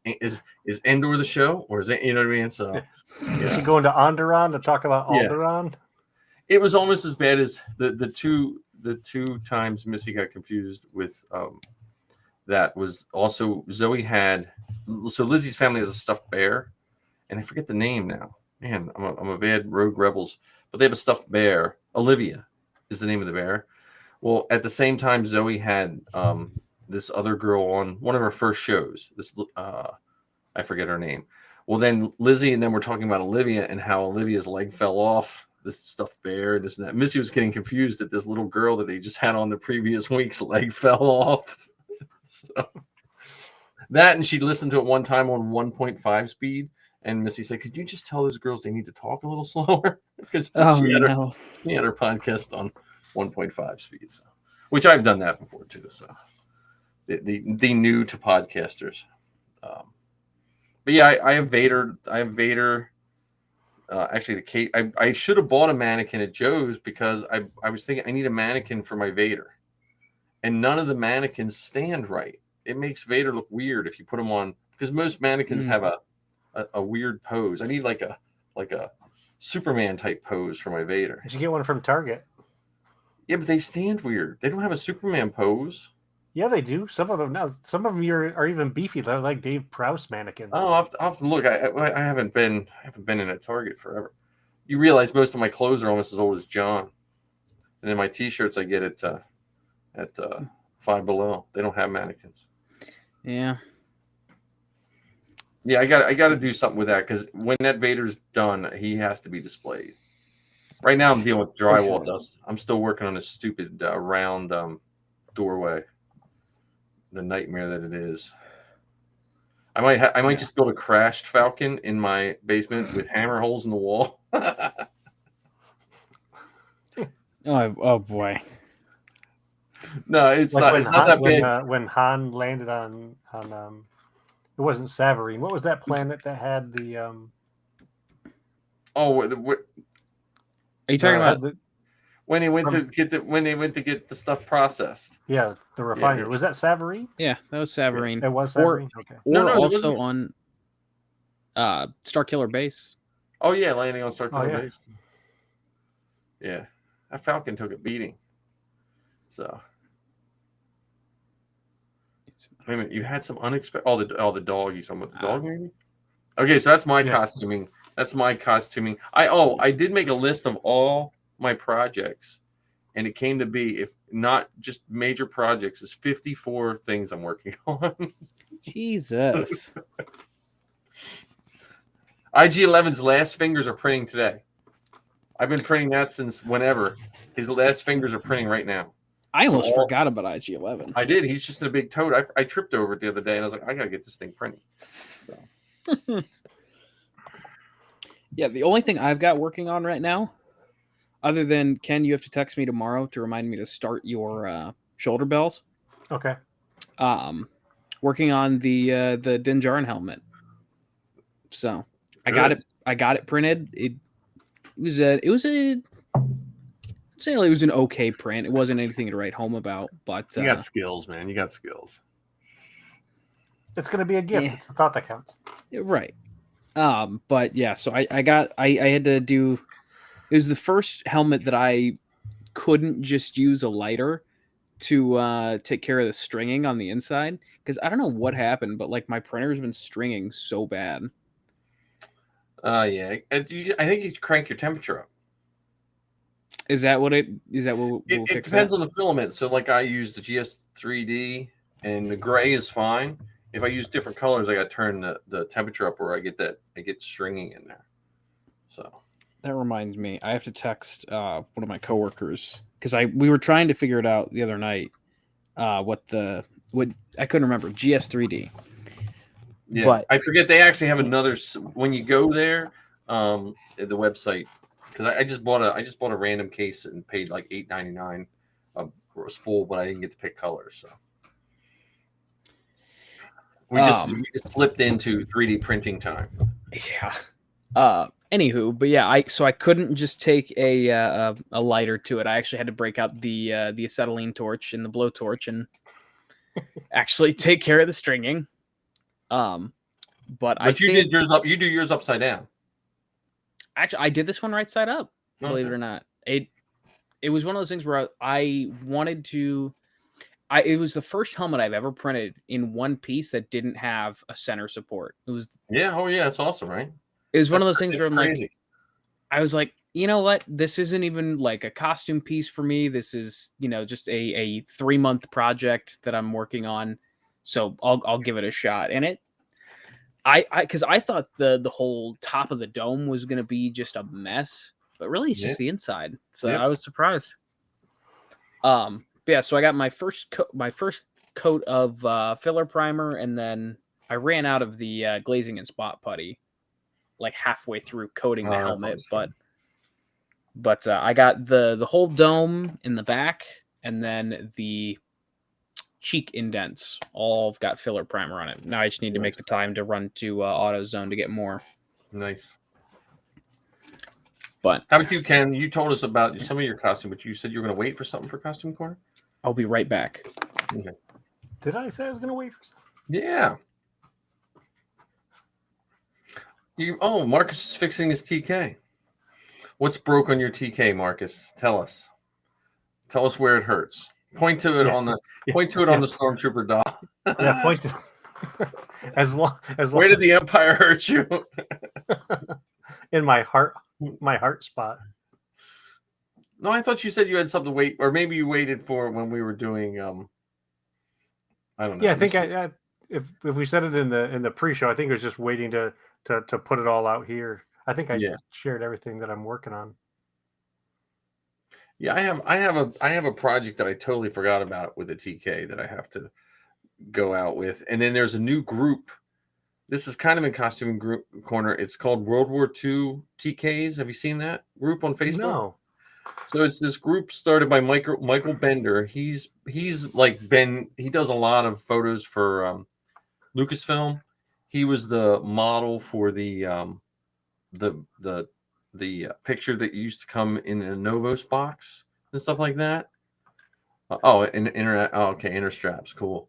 Endor the show, or is it, you know what I mean? So, Is she going to Onderon to talk about Alderaan? It was almost as bad as the two times Missy got confused with. That was also Zoe had. So Lizzie's family has a stuffed bear, and I forget the name now. Man, I'm a bad Rogue Rebels, but they have a stuffed bear. Olivia is the name of the bear. Well, at the same time, Zoe had this other girl on one of her first shows. This I forget her name. Well, then Lizzie and then we're talking about Olivia and how Olivia's leg fell off. This stuffed bear, this and that. Missy was getting confused that this little girl that they just had on the previous week's leg fell off. So that, and she listened to it one time on 1.5 speed. And Missy said, "Could you just tell those girls they need to talk a little slower?" Because she had her podcast on 1.5 speed, so, which I've done that before too. So the new to podcasters, but yeah, I have Vader. Actually, the Kate. I should have bought a mannequin at Joe's because I was thinking I need a mannequin for my Vader, and none of the mannequins stand right. It makes Vader look weird if you put them on, because most mannequins have a weird pose. I need like a Superman type pose for my Vader. You should get one from Target. Yeah, but they stand weird. They don't have a Superman pose. Yeah, they do. Some of them now. Some of them are even beefy. They're like Dave Prowse mannequins. Oh, I'll have to look. I haven't been in a Target forever. You realize most of my clothes are almost as old as John, and then my T-shirts I get at Five Below. They don't have mannequins. Yeah. Yeah, I got to do something with that, because when that Vader's done, he has to be displayed. Right now, I'm dealing with drywall dust. I'm still working on this stupid round doorway. The nightmare that it is. I might just build a crashed Falcon in my basement with hammer holes in the wall. Oh boy. No, it's not. It's not that bad. When Han landed on it wasn't Savarine. What was that planet that had the? Oh, are you talking about when they went to get the stuff processed? Yeah, the refinery. Was that Savarine? Yeah, that was Savarine. It was Savarine. Okay. Or also on Starkiller Base. Oh yeah, landing on Starkiller Base. Yeah, that Falcon took a beating. So. Wait a minute, you had some unexpected. Oh, the dog. You talking about the dog, maybe? Okay, so that's my costuming. That's my costuming. I did make a list of all my projects, and it came to be, if not just major projects, is 54 things I'm working on. Jesus. IG-11's last fingers are printing today. I've been printing that since whenever. His last fingers are printing right now. I almost forgot about IG-11. I did. He's just in a big toad. I tripped over it the other day, and I was like, I got to get this thing printed. So. Yeah, the only thing I've got working on right now, other than, Ken, you have to text me tomorrow to remind me to start your shoulder bells. Okay. Working on the Din Djarin helmet. So I got it printed. It was an okay print. It wasn't anything to write home about, but you got skills, man. You got skills. It's gonna be a gift. Yeah. It's the thought that counts. Right. But yeah, so I had to do. It was the first helmet that I couldn't just use a lighter to take care of the stringing on the inside, because I don't know what happened, but like my printer's been stringing so bad. Yeah. I think you crank your temperature up. Is that what it depends on the filament. So like I use the GS3D, and the gray is fine. If I use different colors, I got to turn the temperature up where I get stringing in there. So that reminds me, I have to text one of my coworkers, because we were trying to figure it out the other night. What I couldn't remember, GS3D. Yeah, but I forget they actually have another. When you go there, at the website, because I just bought a random case and paid like $8.99 for a spool, but I didn't get to pick colors. So we just slipped into 3D printing time. Yeah. Anywho, but yeah, I couldn't just take a lighter to it. I actually had to break out the acetylene torch and the blowtorch and actually take care of the stringing. But you did yours up. You do yours upside down. Actually, I did this one right side up. Believe it or not, it was one of those things where I wanted to. It was the first helmet I've ever printed in one piece that didn't have a center support. It was yeah. Oh yeah, that's awesome, right? It was one of those things where I'm crazy. Like, I was like, you know what? This isn't even like a costume piece for me. This is, just a 3-month project that I'm working on. So I'll give it a shot. And because I thought the whole top of the dome was going to be just a mess, but really it's just the inside. So I was surprised. Yeah, so I got my first coat of filler primer, and then I ran out of the glazing and spot putty like halfway through coating the helmet, but I got the whole dome in the back, and then the cheek indents all got filler primer on it. Now I just need to make the time to run to AutoZone to get more. Nice. But how about you, Ken? You told us about some of your costume, but you said you were going to wait for something for Costume Corner? I'll be right back. Okay. Did I say I was going to wait for something? Yeah. Marcus is fixing his TK. What's broke on your TK, Marcus? Tell us. Tell us where it hurts. Point to it on the Stormtrooper doll. Yeah, point to as long where did the Empire hurt you? In my heart spot. No, I thought you said you had something to wait, or maybe you waited for when we were doing I don't know. Yeah, I think if we said it in the pre-show, I think it was just waiting to put it all out here. I think I shared everything that I'm working on. Yeah, I have a project that I totally forgot about with the TK that I have to go out with, and then there's a new group. This is kind of in Costume Group Corner. It's called World War II TKs. Have you seen that group on Facebook? No. So it's this group started by Michael Bender. He's he does a lot of photos for Lucasfilm. He was the model for the picture that used to come in the Novos box and stuff like that. Inner straps, cool.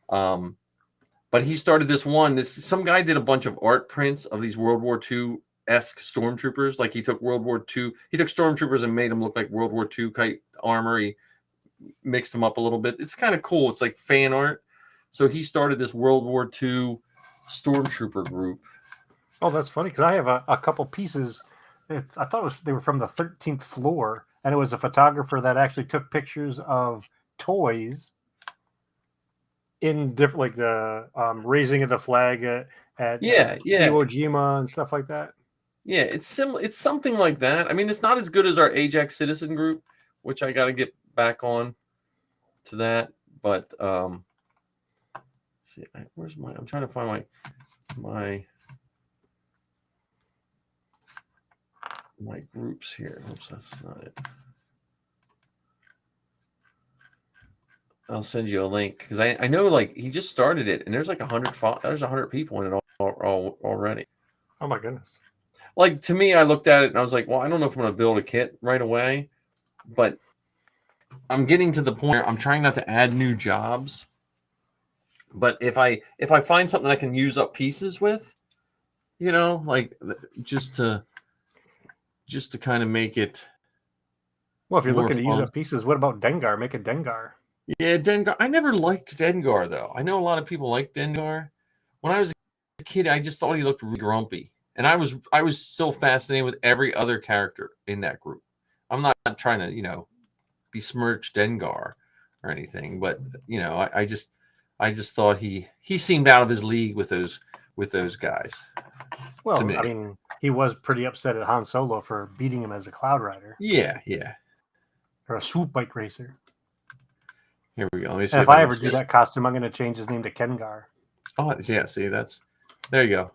But he started this one. Some guy did a bunch of art prints of these World War II-esque stormtroopers. Like he took stormtroopers and made them look like World War II type armor. He mixed them up a little bit. It's kind of cool. It's like fan art. So he started this World War II stormtrooper group. Oh, that's funny because I have a couple pieces. I thought they were from the 13th floor, and it was a photographer that actually took pictures of toys in different, like the raising of the flag at Iwo Jima and stuff like that. Yeah, it's similar. It's something like that. I mean, it's not as good as our Ajax Citizen group, which I got to get back on to that. But see, where's my? I'm trying to find my groups here. Oops, that's not it. I'll send you a link because I know like he just started it and there's like 100 people in it all already. Oh my goodness! Like to me, I looked at it and I was like, well, I don't know if I'm going to build a kit right away, but I'm getting to the point where I'm trying not to add new jobs. But if I find something I can use up pieces with, like just to kind of make it. Well, if you're looking to use up pieces, what about Dengar? Make a Dengar. Yeah, Dengar. I never liked Dengar though. I know a lot of people like Dengar. When I was a kid, I just thought he looked really grumpy, and I was so fascinated with every other character in that group. I'm not trying to besmirch Dengar or anything, but I just thought he seemed out of his league with those guys. Well, I mean, he was pretty upset at Han Solo for beating him as a Cloud Rider. Yeah. Or a swoop bike racer. Here we go. Let me see if I ever do that costume, I'm going to change his name to Kengar. Oh, yeah. See, there you go.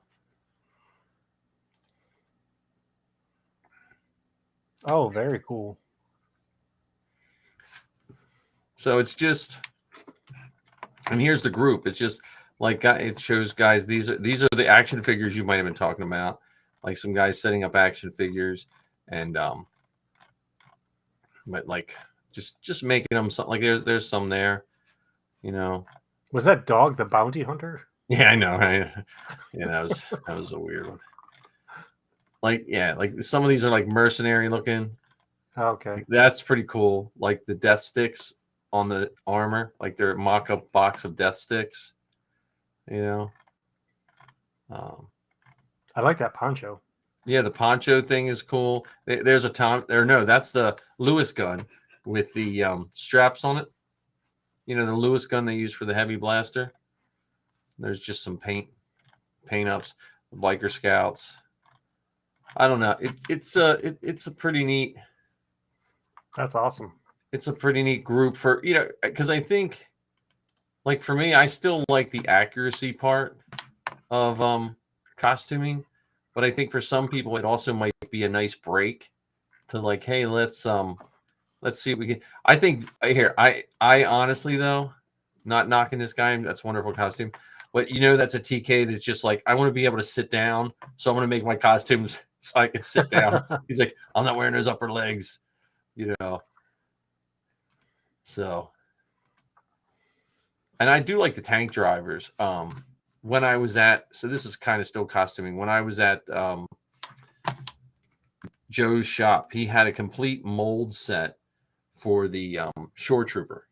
Oh, very cool. So it's just, and here's the group. It's just like it shows guys. These are the action figures you might have been talking about. Like some guys setting up action figures, and but like just making them something. Like there's some there, Was that dog the bounty hunter? Yeah, I know, right? Yeah, that was a weird one. Like some of these are like mercenary looking. Okay, that's pretty cool. Like the death sticks on the armor, like their mock-up box of death sticks. I like that poncho. Yeah, the poncho thing is cool. There's a Tom, or no, that's the Lewis gun with the straps on it. You know, the Lewis gun they use for the heavy blaster. There's just some paint ups, biker scouts. I don't know. It's a pretty neat. That's awesome. It's a pretty neat group for, you know, because I think, like for me, I still like the accuracy part of costuming, but I think for some people it also might be a nice break to like, hey, let's see if we can. I think here, I honestly though, not knocking this guy, that's a wonderful costume, but you know that's a TK that's just like, I want to be able to sit down, so I'm going to make my costumes so I can sit down. He's like, I'm not wearing those upper legs, you know. So, and I do like the tank drivers. When I was at, so this is kind of still costuming. When I was at Joe's shop, he had a complete mold set for the Shore Trooper.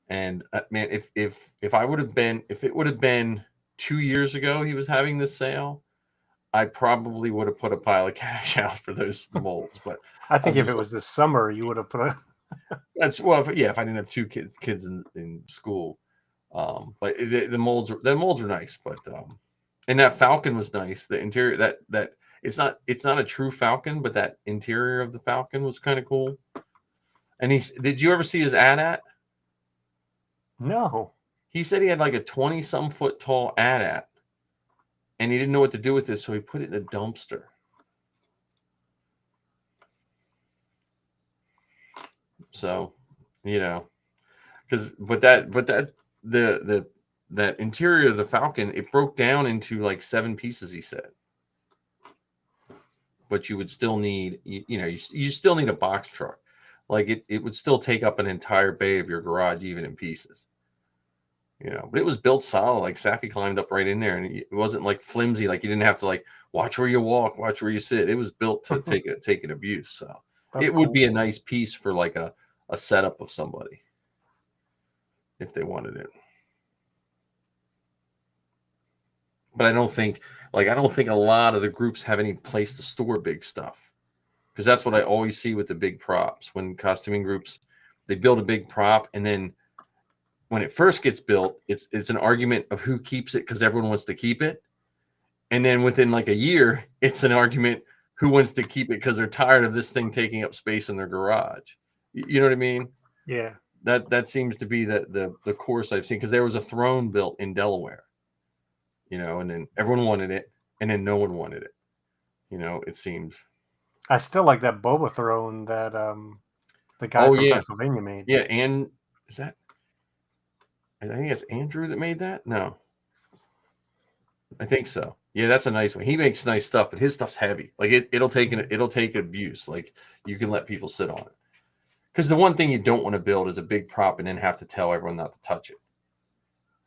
And man, if I would have been, if it would have been 2 years ago, he was having this sale, I probably would have put a pile of cash out for those molds. But I think if it was this summer, you would have put a. That's well, if I didn't have two kids in school. But the molds are nice. But and that Falcon was nice. The interior that it's not a true Falcon, but that interior of the Falcon was kind of cool. And did you ever see his AT-AT? No. He said he had like a 20-some foot tall AT-AT, and he didn't know what to do with it, so he put it in a dumpster. So, you know, that interior of the Falcon, it broke down into like 7 pieces, he said. But you would still need, you still need a box truck. Like it would still take up an entire bay of your garage, even in pieces. You know, but it was built solid. Like Safi climbed up right in there, and it wasn't like flimsy. Like you didn't have to like watch where you walk, watch where you sit. It was built to take an abuse. So it would be a nice piece for like a setup of somebody if they wanted it. But I don't think a lot of the groups have any place to store big stuff, because that's what I always see with the big props. When costuming groups, they build a big prop, and then when it first gets built, it's an argument of who keeps it because everyone wants to keep it. And then within like a year, it's an argument who wants to keep it because they're tired of this thing taking up space in their garage. You know what I mean? Yeah. That seems to be the course I've seen, because there was a throne built in Delaware, you know, and then everyone wanted it, and then no one wanted it. You know, it seems. I still like that Boba throne that the guy from Pennsylvania made. Yeah, and is that? I think it's Andrew that made that. No, I think so. Yeah, that's a nice one. He makes nice stuff, but his stuff's heavy. Like it'll take abuse. Like you can let people sit on it. Because the one thing you don't want to build is a big prop and then have to tell everyone not to touch it.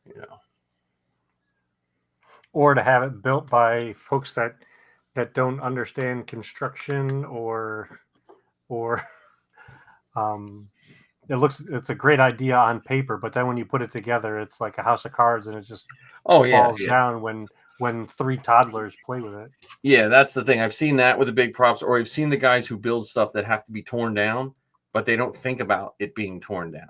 You know, or to have it built by folks that don't understand construction or it's a great idea on paper, but then when you put it together, it's like a house of cards, and it just falls down when 3 toddlers play with it. Yeah, that's the thing. I've seen that with the big props, or I've seen the guys who build stuff that have to be torn down, but they don't think about it being torn down.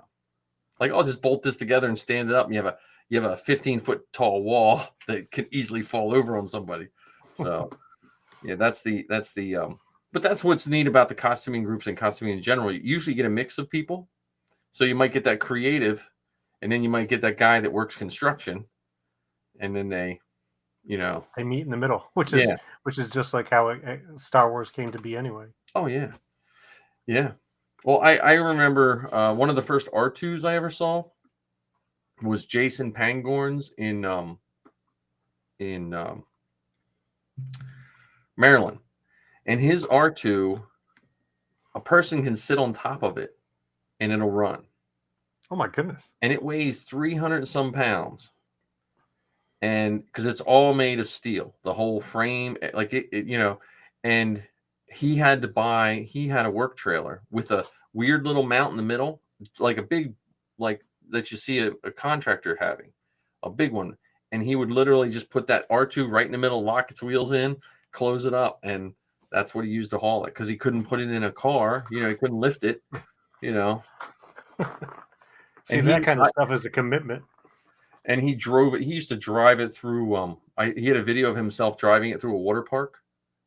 Like, oh, just bolt this together and stand it up, and you have a 15-foot tall wall that can easily fall over on somebody. So, yeah, that's the but that's what's neat about the costuming groups and costuming in general. You usually get a mix of people. So you might get that creative, and then you might get that guy that works construction, and then they meet in the middle, which is just like how Star Wars came to be anyway. Oh yeah, yeah. Well, I remember one of the first R2s I ever saw was Jason Pangorn's in Maryland, and his R2, a person can sit on top of it and it'll run. Oh my goodness. And it weighs 300 and some pounds. And because it's all made of steel, the whole frame, like it, and he had a work trailer with a weird little mount in the middle, like a big, like that you see a contractor having, a big one. And he would literally just put that R2 right in the middle, lock its wheels in, close it up, and that's what he used to haul it because he couldn't put it in a car. He couldn't lift it. See, and that kind of stuff is a commitment. And he drove it. He used to drive it through. He had a video of himself driving it through a water park.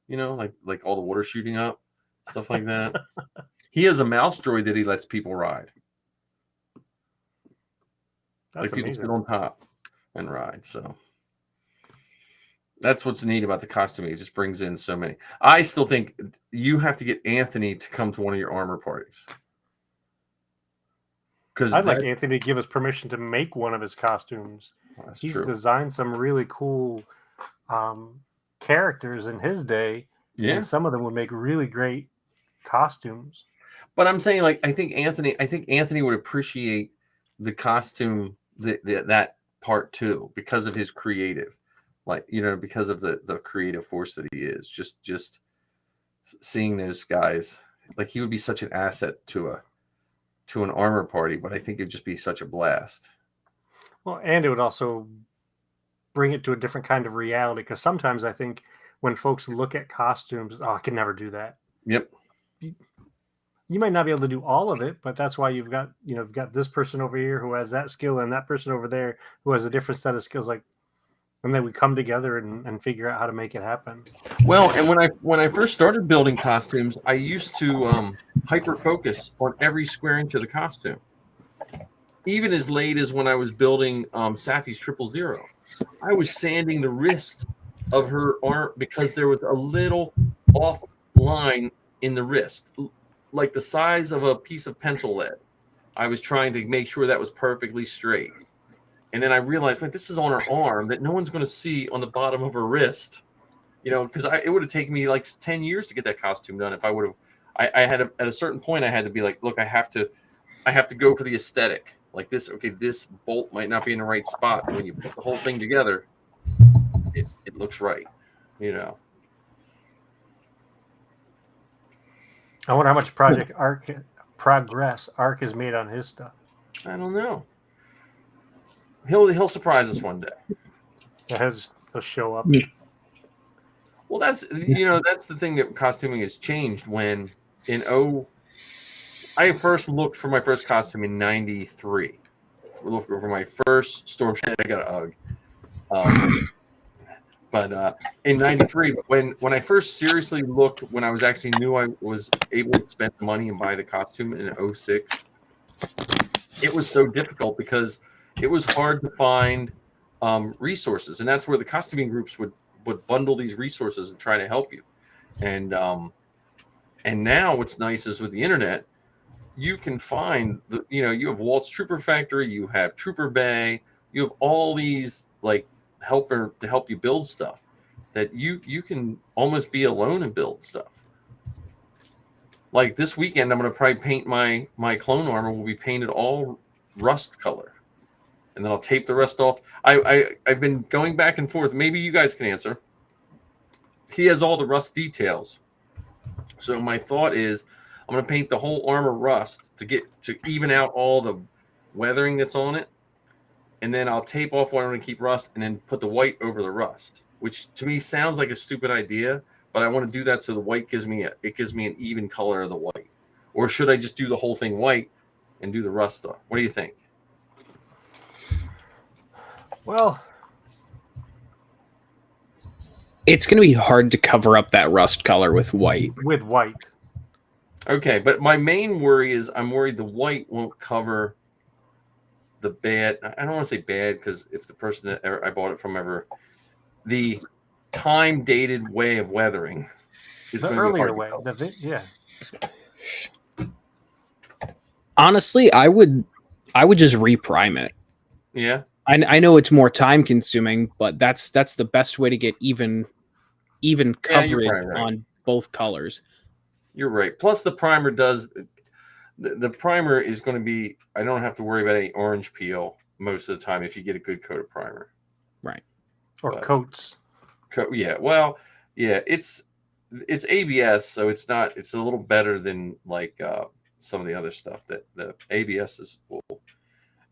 Like all the water shooting up, stuff like that. He has a mouse droid that he lets people ride. That's people amazing. sit on top and ride. So that's what's neat about the costuming. It just brings in so many. I still think you have to get Anthony to come to one of your armor parties. Because I'd like Anthony to give us permission to make one of his costumes. He's true. Designed some really cool characters in his day. Yeah. And some of them would make really great costumes. But I'm saying, like, I think Anthony would appreciate the costume, that part too, because of his creative, because of the creative force that he is. Just seeing those guys, like, he would be such an asset to an armor party, but I think it'd just be such a blast. Well, and it would also bring it to a different kind of reality, because sometimes I think when folks look at costumes, I can never do that. Yep. You might not be able to do all of it, but that's why you've got this person over here who has that skill and that person over there who has a different set of skills. And then we come together and figure out how to make it happen. Well, and when I first started building costumes, I used to hyper focus on every square inch of the costume. Even as late as when I was building Safi's 000, I was sanding the wrist of her arm because there was a little off line in the wrist, like the size of a piece of pencil lead. I was trying to make sure that was perfectly straight. And then I realized, man, this is on her arm that no one's going to see on the bottom of her wrist, because it would have taken me like 10 years to get that costume done. If I would have, I had at a certain point, I had to be like, look, I have to go for the aesthetic. Like this, okay, this bolt might not be in the right spot. But when you put the whole thing together, it looks right, I wonder how much progress Arc has made on his stuff. I don't know. He'll surprise us one day. He'll show up. Well, that's the thing that costuming has changed. When I first looked for my first costume in '93. Looked for my first Storm Shadow. I got a UGG. But in '93, when I first seriously looked, when I was actually knew I was able to spend the money and buy the costume in '06, it was so difficult because it was hard to find resources, and that's where the costuming groups would bundle these resources and try to help you. And now what's nice is with the internet, you can find you have Walt's Trooper Factory, you have Trooper Bay, you have all these like helper to help you build stuff that you can almost be alone and build stuff. Like this weekend, I'm going to probably paint my clone armor will be painted all rust color. And then I'll tape the rest off. I've been going back and forth. Maybe you guys can answer. He has all the rust details. So my thought is I'm going to paint the whole armor rust to even out all the weathering that's on it. And then I'll tape off what I'm going to keep rust and then put the white over the rust, which to me sounds like a stupid idea, but I want to do that so the white gives me an even color of the white. Or should I just do the whole thing white and do the rust stuff? What do you think? Well, it's going to be hard to cover up that rust color with white. Okay, but my main worry is I'm worried the white won't cover the bad. I don't want to say bad because if the person that I bought it from the time dated way of weathering is the earlier way. Yeah. Honestly, I would just reprime it. Yeah. I know it's more time consuming, but that's the best way to get even coverage on both colors. You're right. Plus the primer does the primer is going to be, I don't have to worry about any orange peel most of the time if you get a good coat of primer. Right. Or coats. Yeah. Well, yeah, it's ABS, so it's a little better than like some of the other stuff that the ABS is cool.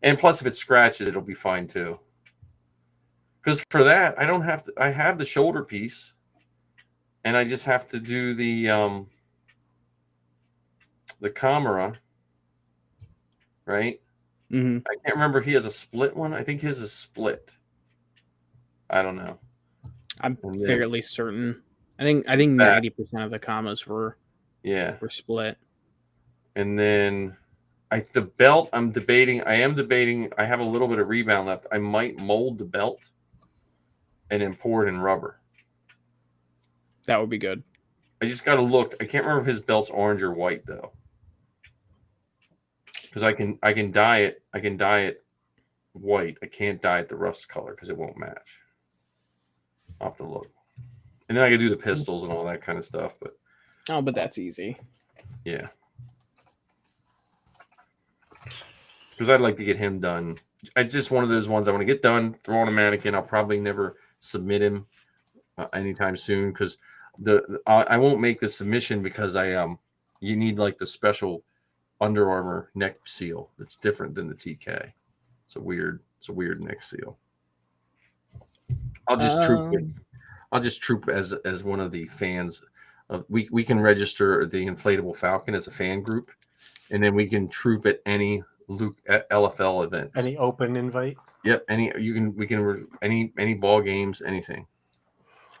And plus, if it scratches, it'll be fine too. Because for that, I don't have to. I have the shoulder piece, and I just have to do the camera, right? Mm-hmm. I can't remember if he has a split one. I think his is split. I don't know. I'm fairly certain. I think 90% of the commas were split. And then the belt, I am debating. I have a little bit of rebound left. I might mold the belt and then pour it in rubber. That would be good. I just got to look. I can't remember if his belt's orange or white though. Because I can dye it. I can dye it white. I can't dye it the rust color because it won't match. I'll have to look. And then I can do the pistols and all that kind of stuff. But that's easy. Yeah. Because I'd like to get him done. It's just one of those ones I want to get done, throw on a mannequin. I'll probably never submit him anytime soon because I won't make the submission because you need like the special Under Armour neck seal that's different than the TK. It's a weird neck seal. I'll just troop as one of the fans. We can register the Inflatable Falcon as a fan group, and then we can troop at any LFL events. Any open invite? Yep. Any ball games, anything.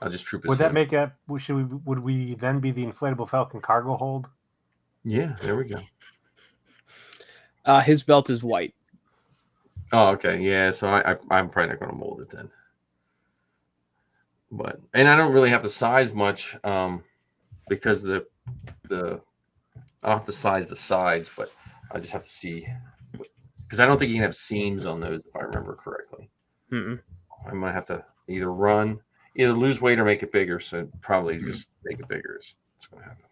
I'll just troop. Would that make up? Would we then be the Inflatable Falcon cargo hold? Yeah. There we go. His belt is white. Oh, okay. Yeah. So I'm probably not going to mold it then. And I don't really have to size much because I don't have to size the sides, but I just have to see because I don't think you can have seams on those if I remember correctly. Mm-mm. I'm gonna have to either lose weight or make it bigger. So probably just make it bigger. It's gonna happen.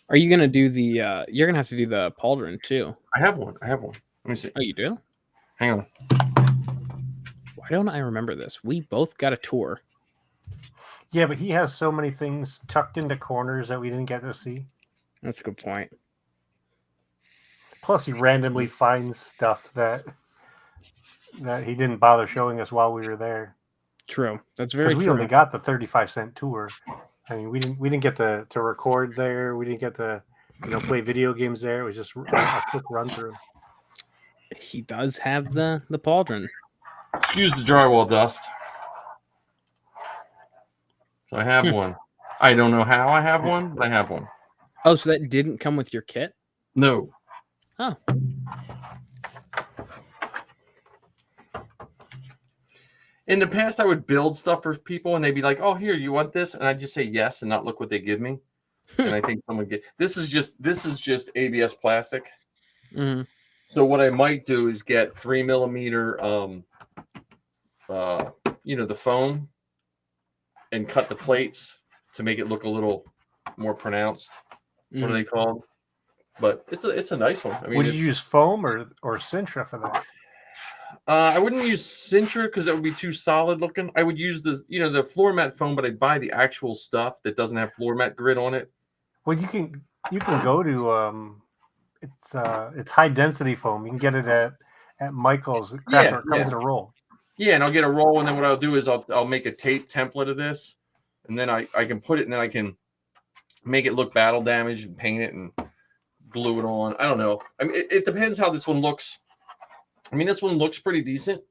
Are you gonna do the? You're gonna have to do the pauldron too. I have one. Let me see. Oh, you do? Hang on. Why don't I remember this? We both got a tour. Yeah, but he has so many things tucked into corners that we didn't get to see. That's a good point. Plus, he randomly finds stuff that he didn't bother showing us while we were there. True. That's very true. We only got the 35-cent tour. I mean, we didn't get to record there. We didn't get to play video games there. It was just a quick run through. He does have the pauldron. Excuse the drywall dust. So I have one. I don't know how I have one, but I have one. Oh, so that didn't come with your kit? No. Oh. In the past, I would build stuff for people, and they'd be like, "Oh, here, you want this?" And I'd just say yes, and not look what they give me. And I think someone this is just ABS plastic. Mm-hmm. So what I might do is get 3mm, the foam, and cut the plates to make it look a little more pronounced. Mm-hmm. What are they called? But it's a nice one. I mean, would you use foam or Sintra for that? I wouldn't use Sintra because that would be too solid looking. I would use the floor mat foam, but I'd buy the actual stuff that doesn't have floor mat grid on it. Well, you can go to it's high density foam. You can get it at Michael's. It comes in a roll. Yeah, and I'll get a roll, and then what I'll do is I'll make a tape template of this, and then I can put it, and then I can make it look battle damaged and paint it and glue it on. I don't know. I mean, it depends how this one looks. I mean, this one looks pretty decent.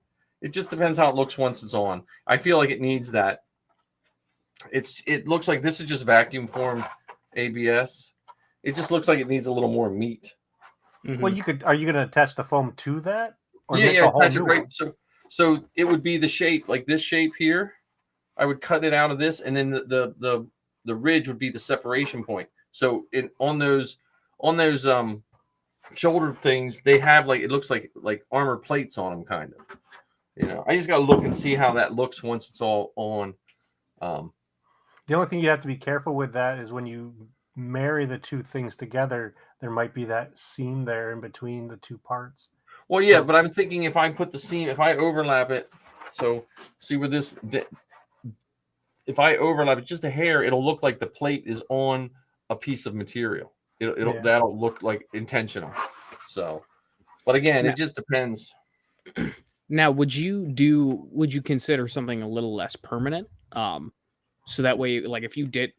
It just depends how it looks once it's on. I feel like it needs that. It looks like this is just vacuum formed ABS. It just looks like it needs a little more meat. Mm-hmm. Well, are you going to attach the foam to that? Or attach it right. So it would be the shape, like this shape here. I would cut it out of this, and then the ridge would be the separation point. So on those shoulder things, they have it looks like armor plates on them, kind of. I just got to look and see how that looks once it's all on. The only thing you have to be careful with that is when you marry the two things together, there might be that seam there in between the two parts. Well, yeah, but I'm thinking if I put the seam, if I overlap it, so see where this, if I overlap it just a hair, it'll look like the plate is on a piece of material. That'll look like intentional. So, but again, it just depends. Now, would you consider something a little less permanent? So that way, like if you did,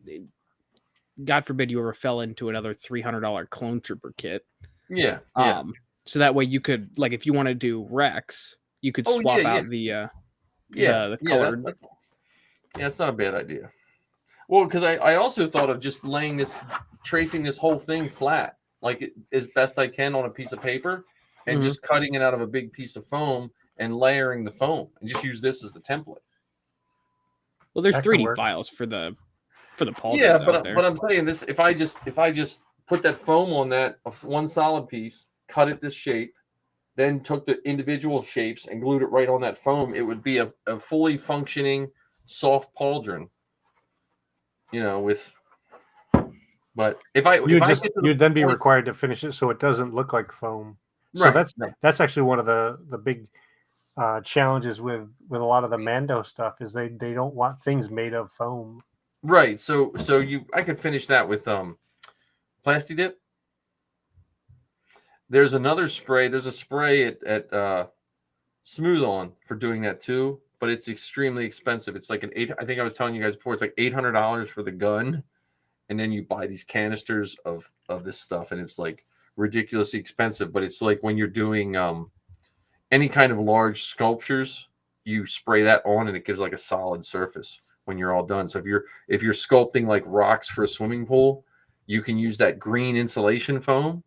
God forbid you ever fell into another $300 clone trooper kit. Yeah. So that way you could, like, if you want to do Rex, you could swap out the colored. It's not a bad idea. Well, because I also thought of just tracing this whole thing flat, like as best I can on a piece of paper, and just cutting it out of a big piece of foam and layering the foam, and just use this as the template. Well, there's 3D files for the Pauldrons. Yeah, but I'm saying this: if I just put that foam on that one solid piece, cut it this shape, then took the individual shapes and glued it right on that foam, it would be a fully functioning soft pauldron. But you'd then be required to finish it so it doesn't look like foam. So that's actually one of the big challenges with a lot of the Mando stuff is they don't want things made of foam. Right. So I could finish that with Plasti Dip. There's another spray. There's a spray at Smooth On for doing that too, but it's extremely expensive. It's like I think I was telling you guys before, it's like $800 for the gun, and then you buy these canisters of this stuff, and it's like ridiculously expensive. But it's like when you're doing any kind of large sculptures, you spray that on, and it gives like a solid surface when you're all done. So if you're sculpting like rocks for a swimming pool, you can use that green insulation foam,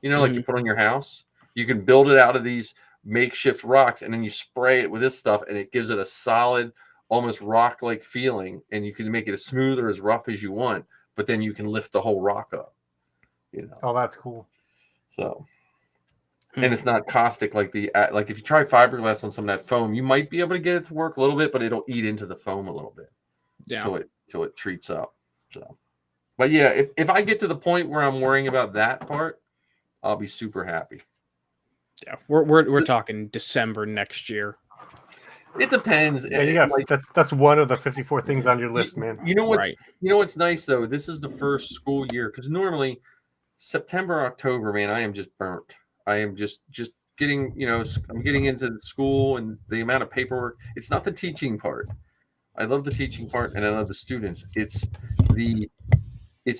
like you put on your house. You can build it out of these makeshift rocks, and then you spray it with this stuff, and it gives it a solid, almost rock-like feeling, and you can make it as smooth or as rough as you want, but then you can lift the whole rock up. Oh, that's cool. So, and it's not caustic like if you try fiberglass on some of that foam, you might be able to get it to work a little bit, but it'll eat into the foam a little bit. Yeah. Till it treats up. So, but yeah, if I get to the point where I'm worrying about that part, I'll be super happy. Yeah, we're talking December next year. It depends. Yeah, that's one of the 54 things on your list, man. You know what's nice though? This is the first school year, because normally September, October, man, I am just burnt. I am just getting, I'm getting into the school and the amount of paperwork. It's not the teaching part. I love the teaching part and I love the students. It's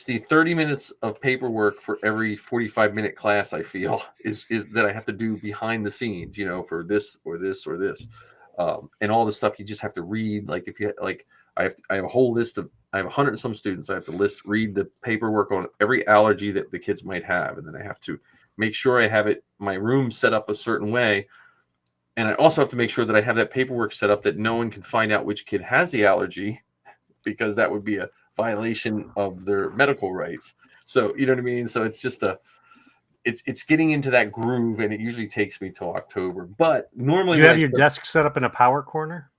the 30 minutes of paperwork for every 45-minute class, I feel, is that I have to do behind the scenes, for this or this or this. And all the stuff you just have to read. Like if you I have a whole list of, I have 100 and some students. I have to read the paperwork on every allergy that the kids might have. And then I have to make sure I have my room set up a certain way. And I also have to make sure that I have that paperwork set up that no one can find out which kid has the allergy, because that would be a violation of their medical rights. So, you know what I mean? So it's just it's getting into that groove, and it usually takes me till October. But normally, do you have your desk set up in a power corner?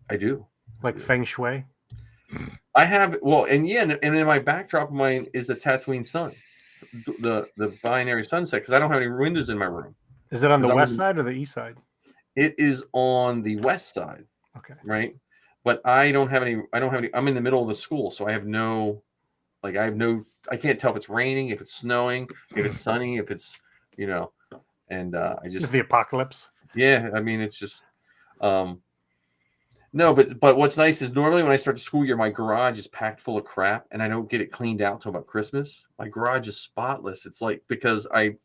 I do. Like feng shui? I have, and in my backdrop of mine is the Tatooine sun, the binary sunset, because I don't have any windows in my room. Is it on the west side or the east side? It is on the west side. Okay. Right. But I don't have any. I'm in the middle of the school, so I can't tell if it's raining, if it's snowing, if it's sunny, if it's, and I just. Is the apocalypse? Yeah. I mean, it's just, no, but what's nice is normally when I start the school year, my garage is packed full of crap, and I don't get it cleaned out till about Christmas. My garage is spotless. It's like, because I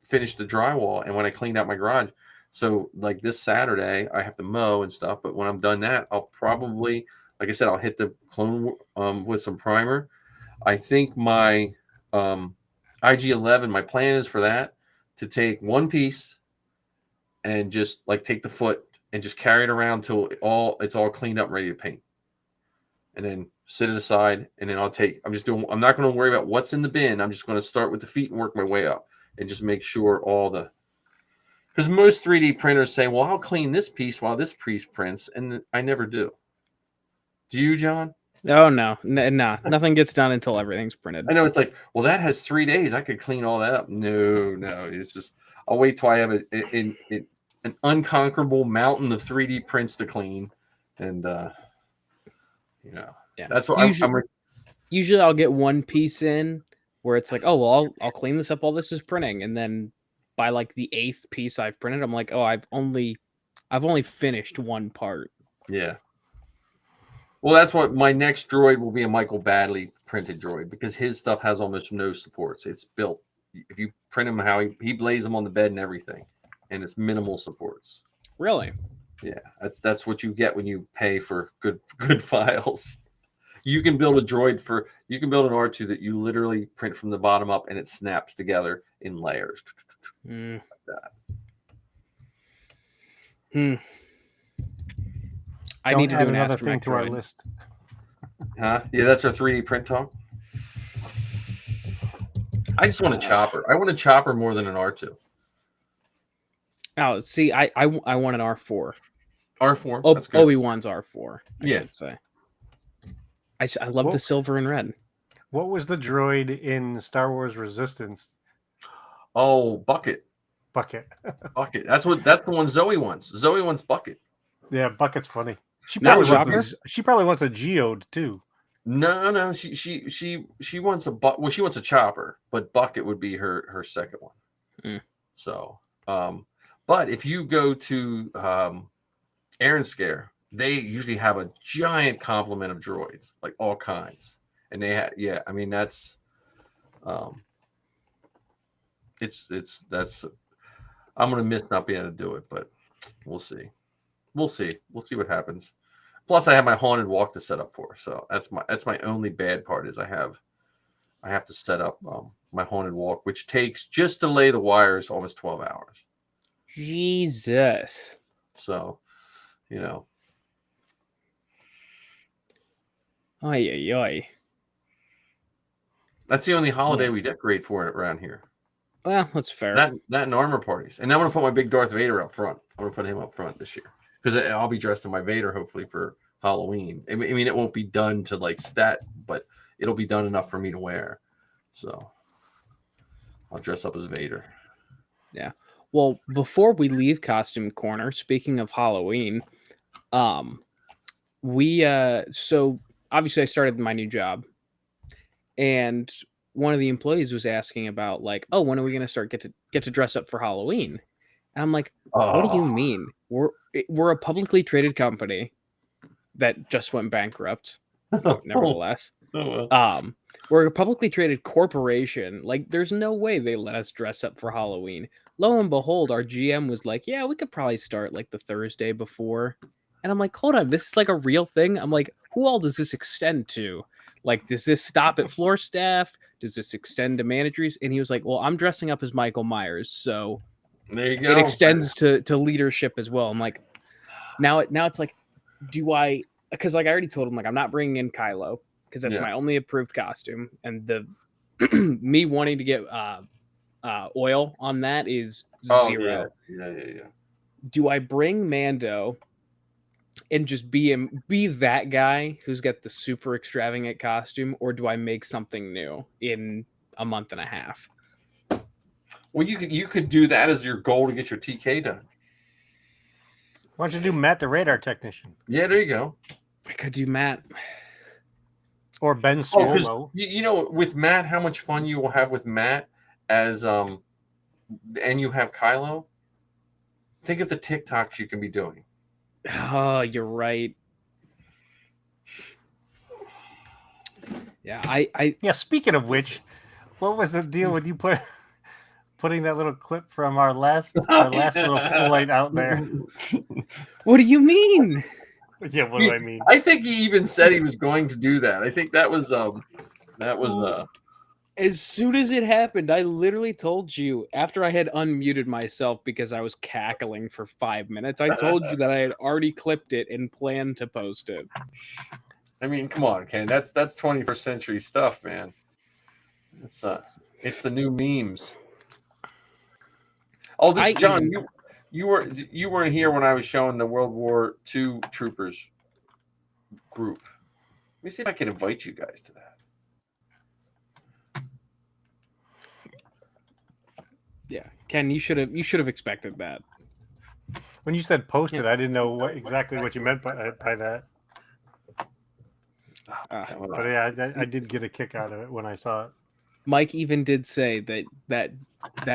finished the drywall, and when I cleaned out my garage, so like this Saturday I have to mow and stuff. But when I'm done that, I'll probably, like I said, I'll hit the clone with some primer. I think my IG-11, my plan is for that to take one piece and just like take the foot and just carry it around till it's all cleaned up and ready to paint, and then sit it aside. And then I'm not going to worry about what's in the bin. I'm just going to start with the feet and work my way up, and just make sure because most 3D printers say, well, I'll clean this piece while this piece prints, and I never do. Do you, John? Oh, no. Nothing gets done until everything's printed. I know, it's like, well, that has 3 days. I could clean all that up. No. It's just, I'll wait till I have an unconquerable mountain of 3D prints to clean. And, that's what usually I'll get one piece in where it's like, oh, well, I'll clean this up while this is printing. And then by like the 8th piece I've printed, I'm like, oh, I've only finished one part. Yeah. Well, that's what my next droid will be, a Michael Badley printed droid, because his stuff has almost no supports. It's built. If you print him how he lays them on the bed and everything, and it's minimal supports. Really? Yeah, that's what you get when you pay for good files. You can build a droid you can build an R2 that you literally print from the bottom up and it snaps together in layers. Like that. I need to do another thing to our list. Huh? Yeah, that's our 3D print talk. I just want a chopper. I want a chopper more than an R2. Oh, see, I want an R4. R4. Oh, Obi-Wan's R4. I should say. I love the silver and red. What was the droid in Star Wars Resistance? Oh, Bucket. Bucket. That's the one Zoe wants. Zoe wants Bucket. Yeah, Bucket's funny. She probably wants a geode too. No. She wants she wants a chopper, but Bucket would be her second one. So, but if you go to Aaron Scare, they usually have a giant complement of droids, like all kinds, and they have I mean that's that's I'm gonna miss not being able to do it, but we'll see what happens. Plus, I have my haunted walk to set up for, so that's my only bad part is I have to set up my haunted walk, which takes just to lay the wires almost 12 hours. Jesus. So, Ay. That's the only holiday we decorate for it around here. Well, that's fair. That and armor parties. And I'm going to put my big Darth Vader up front. I'm going to put him up front this year. Because I'll be dressed in my Vader, hopefully, for Halloween. I mean, it won't be done to like stat, but it'll be done enough for me to wear. So I'll dress up as Vader. Yeah. Well, before we leave Costume Corner, speaking of Halloween, so obviously I started my new job, and one of the employees was asking about like, oh, when are we going to start get to dress up for Halloween? And I'm like, what do you mean? We're a publicly traded company that just went bankrupt. Nevertheless, we're a publicly traded corporation. Like, there's no way they let us dress up for Halloween. Lo and behold, our GM was like, yeah, we could probably start like the Thursday before. And I'm like, hold on, this is like a real thing? I'm like, who all does this extend to? Like, does this stop at floor staff? Does this extend to managers? And he was like, well, I'm dressing up as Michael Myers, so there you go. It extends to leadership as well. I'm like, now it's like, because like I already told him, like, I'm not bringing in Kylo because that's my only approved costume, and the me wanting to get oil on that is zero. Yeah. Do I bring Mando and just be that guy who's got the super extravagant costume, or do I make something new in a month and a half? Well, you could do that as your goal to get your TK done. Why don't you do Matt the radar technician? Yeah, there you go. I could do Matt. Or Ben Solo. With Matt, how much fun you will have with Matt as and you have Kylo. Think of the TikToks you can be doing. Oh, you're right. Yeah, Yeah, speaking of which, what was the deal with you putting that little clip from our last little flight out there? What do you mean? Yeah, what do I mean? I think he even said he was going to do that. I think that was as soon as it happened, I literally told you after I had unmuted myself because I was cackling for 5 minutes. I told you that I had already clipped it and planned to post it. I mean, come on, Ken. That's 21st century stuff, man. It's the new memes. Oh, this John, you weren't here when I was showing the World War II troopers group. Let me see if I can invite you guys to that. Yeah, Ken, you should have expected that. When you said posted, I didn't know exactly what you meant by that. But yeah, I did get a kick out of it when I saw it. Mike even did say that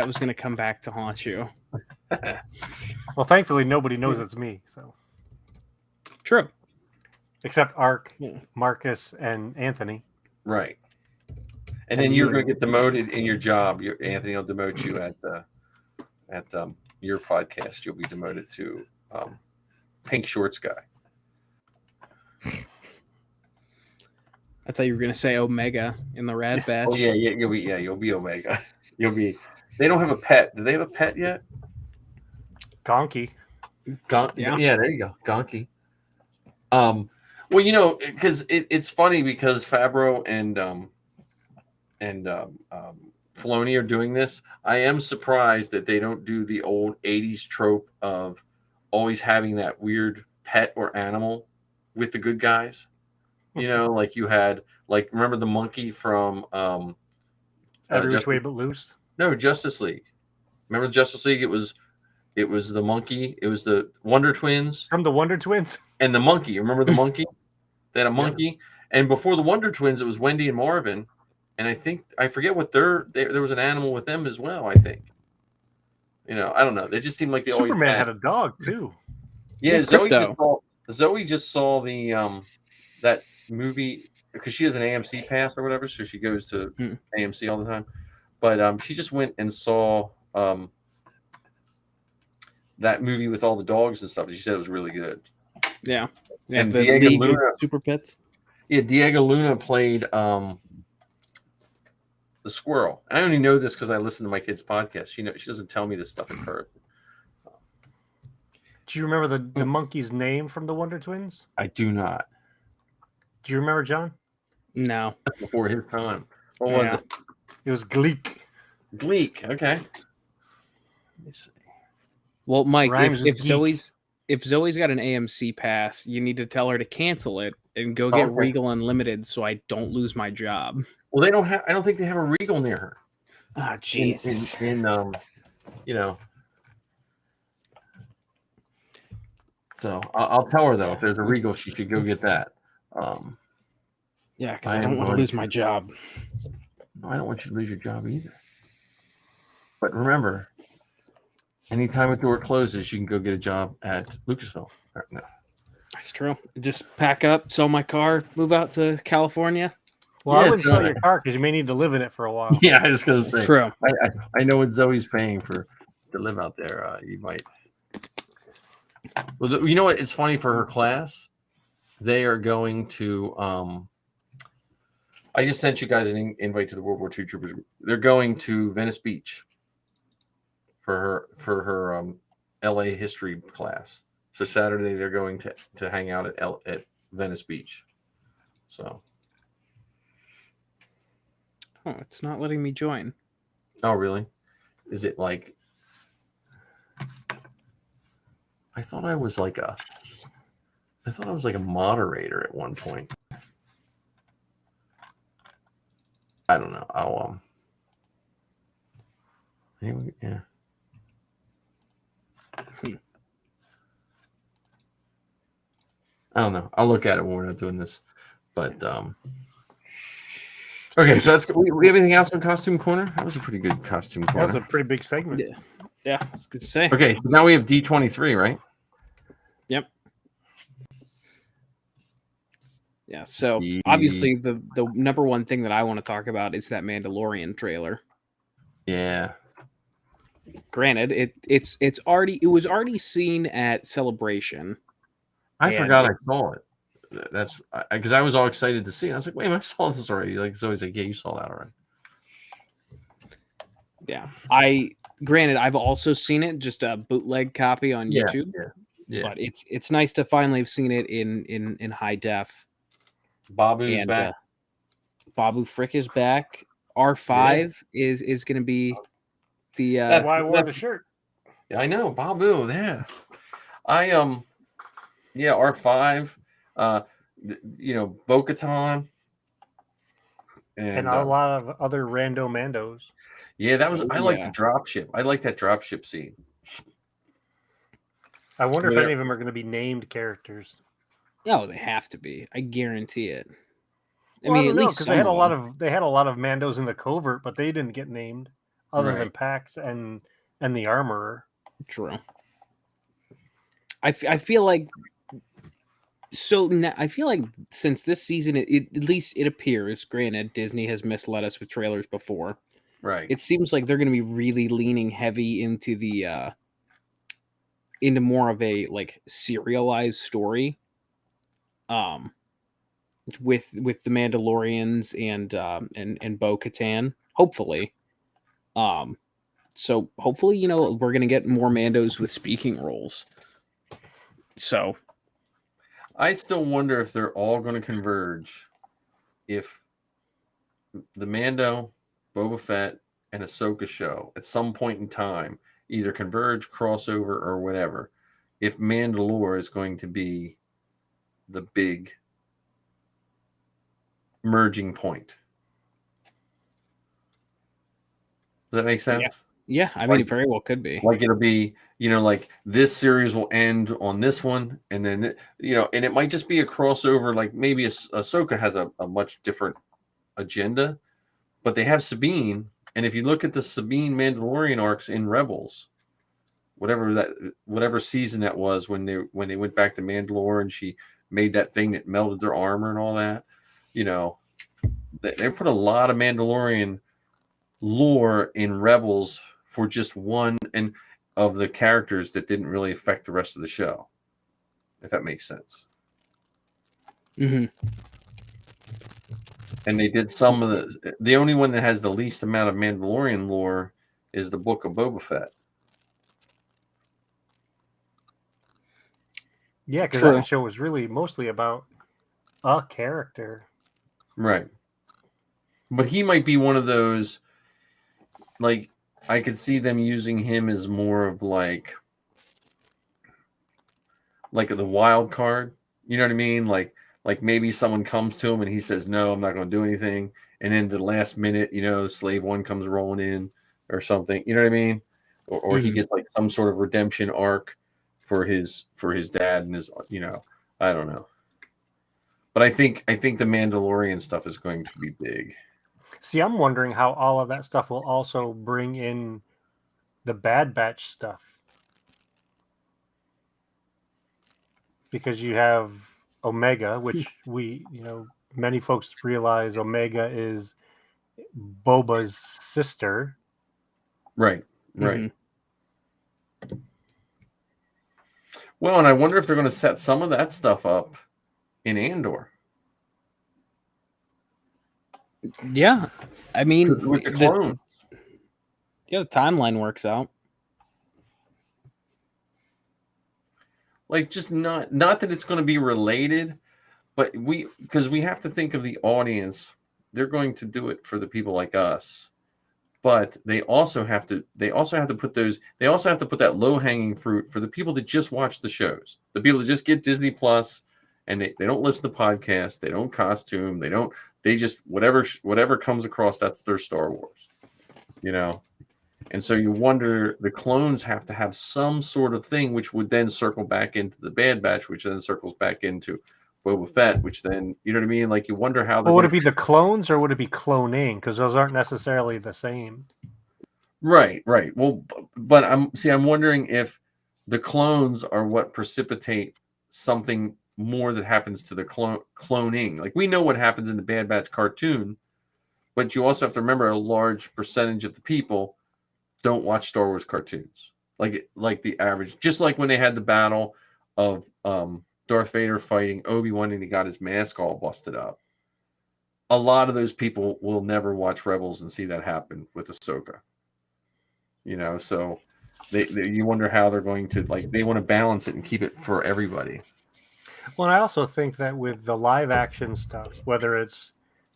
was going to come back to haunt you. Well, thankfully, nobody knows it's me. So true. Except Ark, Marcus, and Anthony. Right. And then you're going to get demoted in your job. Anthony will demote you at your podcast. You'll be demoted to Pink Shorts guy. I thought you were going to say Omega in the Rad Batch. Oh yeah, you'll be Omega. You'll be. They don't have a pet. Do they have a pet yet? Gonky. Yeah, there you go, Gonky. Well, because it's funny because Fabro and Filoni are doing this. I am surprised that they don't do the old 80s trope of always having that weird pet or animal with the good guys. Like you had, remember the monkey from Every Which Way But Loose? No, Justice League. Remember Justice League? It was the monkey. It was the Wonder Twins. From the Wonder Twins? And the monkey. Remember the monkey? They had a monkey. Yeah. And before the Wonder Twins, it was Wendy and Marvin. And I forget what there was an animal with them as well, I think. I don't know. They just seem like they always had a dog too. Yeah, Zoe just saw the that movie because she has an AMC pass or whatever, so she goes to AMC all the time. But she just went and saw that movie with all the dogs and stuff. She said it was really good. Yeah. And Diego Luna, Super Pets. Yeah, Diego Luna played the squirrel. I only know this because I listen to my kid's podcast. She doesn't tell me this stuff in person. Do you remember the monkey's name from the Wonder Twins? I do not. Do you remember, John? No. Before his time. What was it? It was Gleek. Gleek. Okay. Let me see. Well, Mike, if Zoe's got an AMC pass, you need to tell her to cancel it and go get Regal Unlimited so I don't lose my job. Well, they don't have. I don't think they have a Regal near her. Oh, Jesus. So I'll tell her though if there's a Regal, she should go get that. Yeah, because I don't want to lose my job. No, I don't want you to lose your job either. But remember, anytime a door closes, you can go get a job at Lucasville. No. That's true. Just pack up, sell my car, move out to California. Well, I wouldn't sell your car because you may need to live in it for a while. Yeah, I was going to say. True. I know what Zoe's paying to live out there. You might. Well, you know what? It's funny for her class. They are going to. I just sent you guys an invite to the World War II Troopers. They're going to Venice Beach for her LA history class. So Saturday they're going to hang out at Venice Beach. So. Oh, it's not letting me join. Oh, really? Is it like? I thought I was like a moderator at one point. I don't know. I'll yeah. I don't know. I'll look at it when we're not doing this. But okay, so that's we have anything else on Costume Corner? That was a pretty good Costume Corner. That was a pretty big segment. Yeah, it's good to say. Okay, so now we have D23, right? Yep. Yeah, so obviously the number one thing that I want to talk about is that Mandalorian trailer. Yeah. Granted, it was already seen at Celebration. I forgot I saw it. That's because I was all excited to see it. I was like, wait, I saw this already. Like, it's always like, yeah, you saw that already. Yeah. Granted, I've also seen it, just a bootleg copy on YouTube. Yeah. But it's nice to finally have seen it in high def. Babu's back. Babu Frick is back. R5 is going to be the. That's why I wore the shirt. Yeah, I know Babu. Yeah, yeah, R5. Bo-Katan. And a lot of other rando mandos. Yeah, that was. I like the dropship. I like that dropship scene. I wonder if any of them are going to be named characters. No, they have to be. I guarantee it. I mean, at least because they had a lot of mandos in the covert, but they didn't get named, other than Pax and the Armorer. True. I feel like So now, I feel like since this season, at least it appears, granted, Disney has misled us with trailers before. Right. It seems like they're going to be really leaning heavy into into more of a like serialized story. With the Mandalorians and Bo-Katan, hopefully. So hopefully, we're gonna get more Mandos with speaking roles. So I still wonder if they're all going to converge. If the Mando, Boba Fett, and Ahsoka show at some point in time either converge, crossover, or whatever, if Mandalore is going to be the big merging point. Does that make sense? Yeah, I mean, it very well could be. Like it'll be, like this series will end on this one, and then, and it might just be a crossover. Like maybe Ahsoka has a much different agenda, but they have Sabine. And if you look at the Sabine Mandalorian arcs in Rebels, whatever season that was when they went back to Mandalore and she made that thing that melted their armor and all that, they put a lot of Mandalorian lore in Rebels for just one and of the characters that didn't really affect the rest of the show, if that makes sense. Mm-hmm. And they did some of the only one that has the least amount of Mandalorian lore is the Book of Boba Fett. Yeah, because that show was really mostly about a character. Right. But he might be one of those, like, I could see them using him as more of like the wild card. You know what I mean? Like maybe someone comes to him and he says, no, I'm not going to do anything. And then the last minute, Slave One comes rolling in or something. You know what I mean? Or he gets like some sort of redemption arc for his dad and his, I don't know. But I think the Mandalorian stuff is going to be big. See, I'm wondering how all of that stuff will also bring in the Bad Batch stuff. Because you have Omega, which many folks realize Omega is Boba's sister. Right. Mm-hmm. Well, and I wonder if they're going to set some of that stuff up in Andor. Yeah, I mean, with the clones. The timeline works out. Like, just not that it's going to be related, but because we have to think of the audience. They're going to do it for the people like us, but they also have to put that low-hanging fruit for the people that just watch the shows, the people that just get Disney Plus, and they don't listen to podcasts, they don't costume, they just whatever comes across, that's their Star Wars, And so you wonder, the clones have to have some sort of thing, which would then circle back into the Bad Batch, which then circles back into Boba Fett, which then, you know what I mean? Like, you wonder how. Well, would it be the clones or would it be cloning? Because those aren't necessarily the same. Right. Well, but I'm wondering if the clones are what precipitate something more that happens to the cloning. Like, we know what happens in the Bad Batch cartoon, but you also have to remember a large percentage of the people don't watch Star Wars cartoons, like the average. Just like when they had the battle of Darth Vader fighting Obi-Wan and he got his mask all busted up. A lot of those people will never watch Rebels and see that happen with Ahsoka. So you wonder how they're going to, they want to balance it and keep it for everybody. Well, I also think that with the live action stuff, whether it's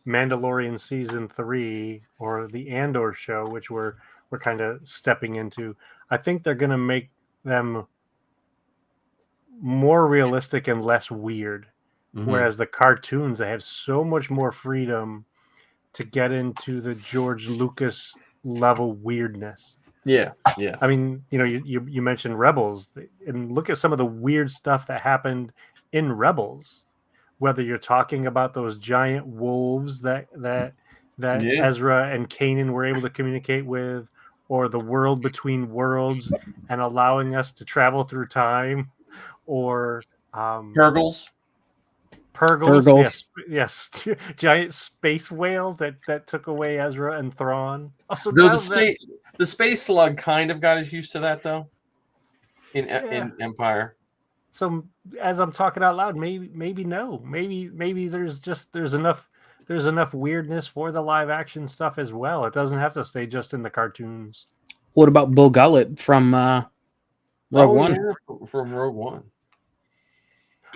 Mandalorian season 3 or the Andor show, which we're kind of stepping into, I think they're going to make them more realistic and less weird. Mm-hmm. Whereas the cartoons, they have so much more freedom to get into the George Lucas level weirdness. Yeah. I mean, you mentioned Rebels, and look at some of the weird stuff that happened in Rebels. Whether you're talking about those giant wolves that Ezra and Kanan were able to communicate with, or the world between worlds and allowing us to travel through time, or Purgles. Purgles. Yes. Giant space whales that took away Ezra and Thrawn. Also, the space slug kind of got us used to that though. In Empire. So as I'm talking out loud, maybe there's enough weirdness for the live action stuff as well. It doesn't have to stay just in the cartoons. What about Bull Gullet from Rogue One? Yeah, from Rogue One.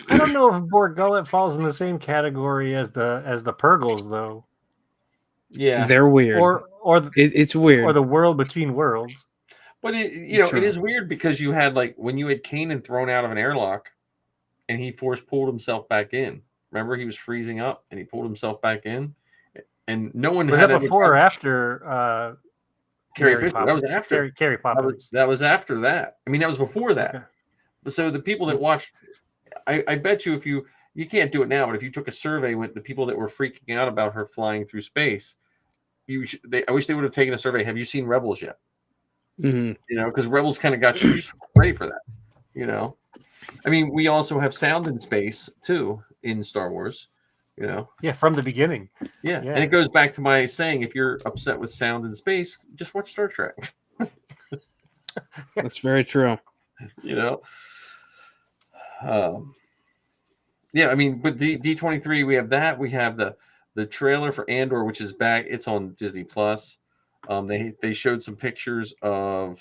I don't know if Bull Gullet falls in the same category as the Purgles though. Yeah, they're weird. It's weird. Or the world between worlds. But it is weird because you had when you had Kanan thrown out of an airlock, and he pulled himself back in. Remember, he was freezing up, and he pulled himself back in, and no one was that before or after Carrie Fisher. That was after Carrie Poppins. That was after that. I mean, that was before that. Okay. So the people that watched, I bet you if you can't do it now, but if you took a survey with the people that were freaking out about her flying through space, I wish they would have taken a survey. Have you seen Rebels yet? Mm-hmm. Because Rebels kind of got you ready for that. I mean, we also have sound in space too in Star Wars. Yeah, from the beginning. Yeah, and it goes back to my saying: if you're upset with sound in space, just watch Star Trek. That's very true. Yeah, I mean, but D23, we have that. We have the trailer for Andor, which is back. It's on Disney Plus. They showed some pictures of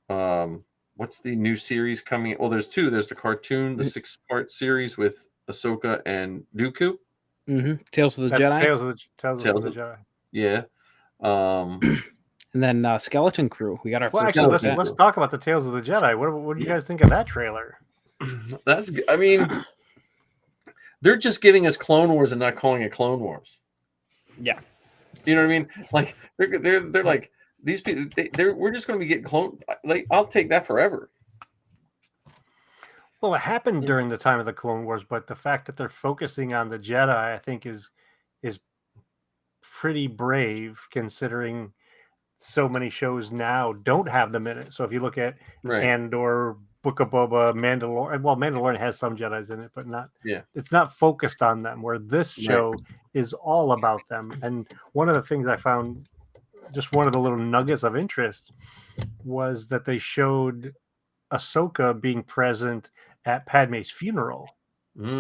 what's the new series coming? Well, there's two. There's the cartoon, the 6-part series with Ahsoka and Dooku. Mm-hmm. Tales of the Jedi. Tales of the Jedi. Yeah. And then Skeleton Crew. We got our first. Actually, let's talk about the Tales of the Jedi. What do you guys think of that trailer? I mean, they're just giving us Clone Wars and not calling it Clone Wars. Yeah. You know what I mean? Like they're like these people. We're just going to be getting clone. Like I'll take that forever. Well, it happened during the time of the Clone Wars, but the fact that they're focusing on the Jedi, I think, is pretty brave considering so many shows now don't have them in it. So if you look at Andor, Book of Boba, Mandalorian. Well, Mandalorian has some Jedis in it, but not. Yeah, it's not focused on them. Where this show is all about them. And one of the things I found, just one of the little nuggets of interest, was that they showed Ahsoka being present at Padme's funeral.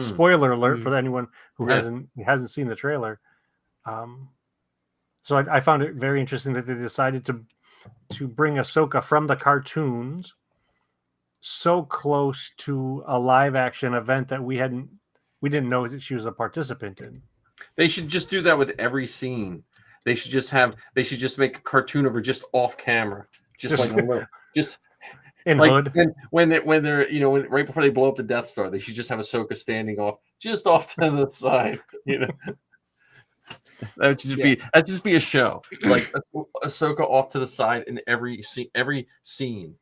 Spoiler alert for anyone who hasn't seen the trailer. So I found it very interesting that they decided to bring Ahsoka from the cartoons so close to a live action event that we didn't know that she was a participant in. They should just do that with every scene. They should just make a cartoon of her just off camera, just in hood. When they're right before they blow up the Death Star, they should just have Ahsoka standing off to the side. That would just be a show, like Ahsoka off to the side in every scene.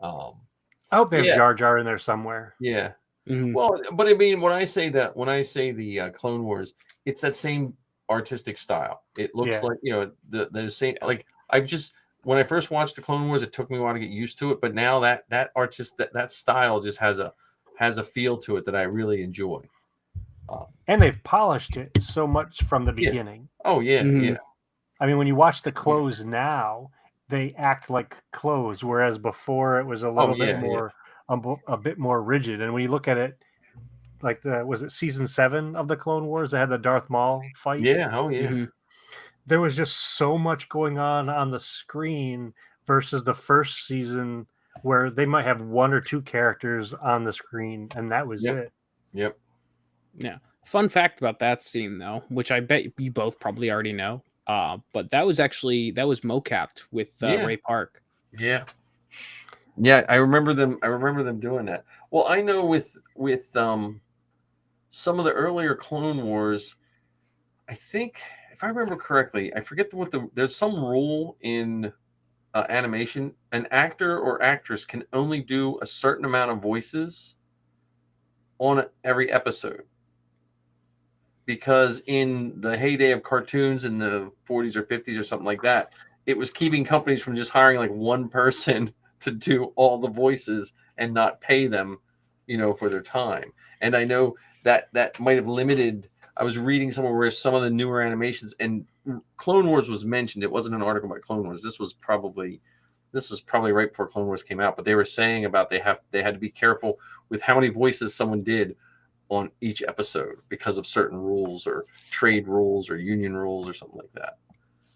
I hope they have Jar Jar in there somewhere. Yeah. Mm-hmm. Well, but I mean, when I say the Clone Wars, it's that same artistic style. It looks like the same. Like when I first watched the Clone Wars, it took me a while to get used to it. But now that style just has a feel to it that I really enjoy. And they've polished it so much from the beginning. Oh yeah, yeah. I mean, when you watch the clothes now, they act like clothes, whereas before it was a little bit more, a bit more rigid. And when you look at it, like was it season 7 of the Clone Wars that had the Darth Maul fight? Yeah, oh yeah. Mm-hmm. There was just so much going on the screen versus the first season where they might have 1 or 2 characters on the screen, and that was it. Yep. Yeah. Fun fact about that scene, though, which I bet you both probably already know. But that was mocapped with Ray Park. Yeah. Yeah, I remember them doing that. Well, I know with some of the earlier Clone Wars, I think, if I remember correctly, I forget there's some rule in animation. An actor or actress can only do a certain amount of voices on every episode. Because in the heyday of cartoons in the 40s or 50s or something like that, it was keeping companies from just hiring like one person to do all the voices and not pay them, for their time. And I know that might have limited. I was reading somewhere where some of the newer animations and Clone Wars was mentioned. It wasn't an article about Clone Wars. This was probably right before Clone Wars came out. But they were saying about they had to be careful with how many voices someone did on each episode because of certain rules or trade rules or union rules or something like that.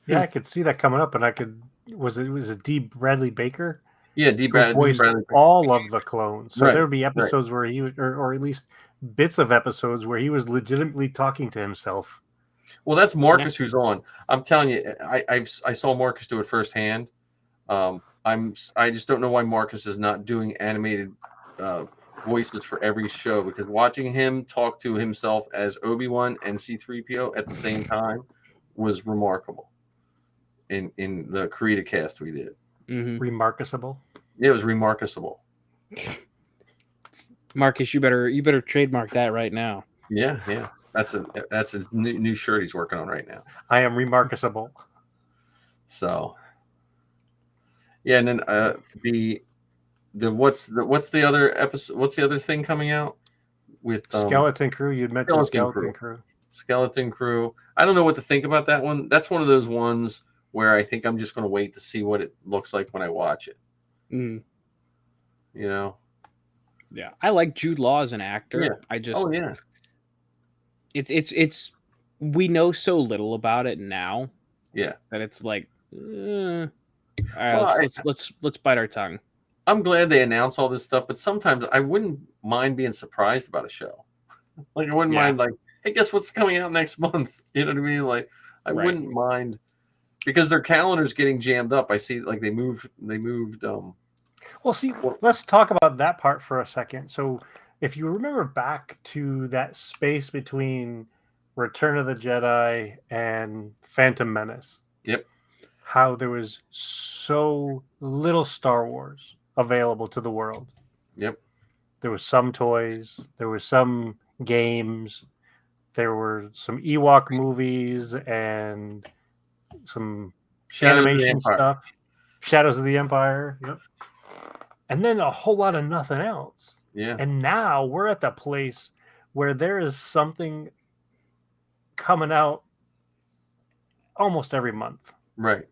Yeah, I could see that coming up, and was it D. Bradley Baker? Yeah, D. Bradley Baker. All of the clones. So there would be episodes where he would, or at least bits of episodes where he was legitimately talking to himself. Well, that's Marcus who's on. I'm telling you, I saw Marcus do it firsthand. I just don't know why Marcus is not doing animated voices for every show, because watching him talk to himself as Obi-Wan and C-3PO at the same time was remarkable. In the creative cast we did. Mm-hmm. Remarkable. Yeah, it was remarkable. Marcus, you better trademark that right now. Yeah. That's a new shirt he's working on right now. I am remarkable. So, yeah, and then what's the other episode? What's the other thing coming out with Skeleton Crew? You'd mentioned Skeleton Crew. Skeleton Crew. I don't know what to think about that one. That's one of those ones where I think I'm just going to wait to see what it looks like when I watch it. Mm. You know? Yeah, I like Jude Law as an actor. Yeah. I just It's it's we know so little about it now. Yeah, that it's like, all right, let's bite our tongue. I'm glad they announce all this stuff, but sometimes I wouldn't mind being surprised about a show. Like I wouldn't mind, like, hey, guess what's coming out next month? You know what I mean? Like I wouldn't mind, because their calendar's getting jammed up. I see, like they moved. Well, see, let's talk about that part for a second. So, if you remember back to that space between Return of the Jedi and Phantom Menace, how there was so little Star Wars available to the world. Yep. There was some toys, there was some games, there were some Ewok movies and some animation stuff. Shadows of the Empire. Yep. And then a whole lot of nothing else. Yeah. And now we're at the place where there is something coming out almost every month. Right.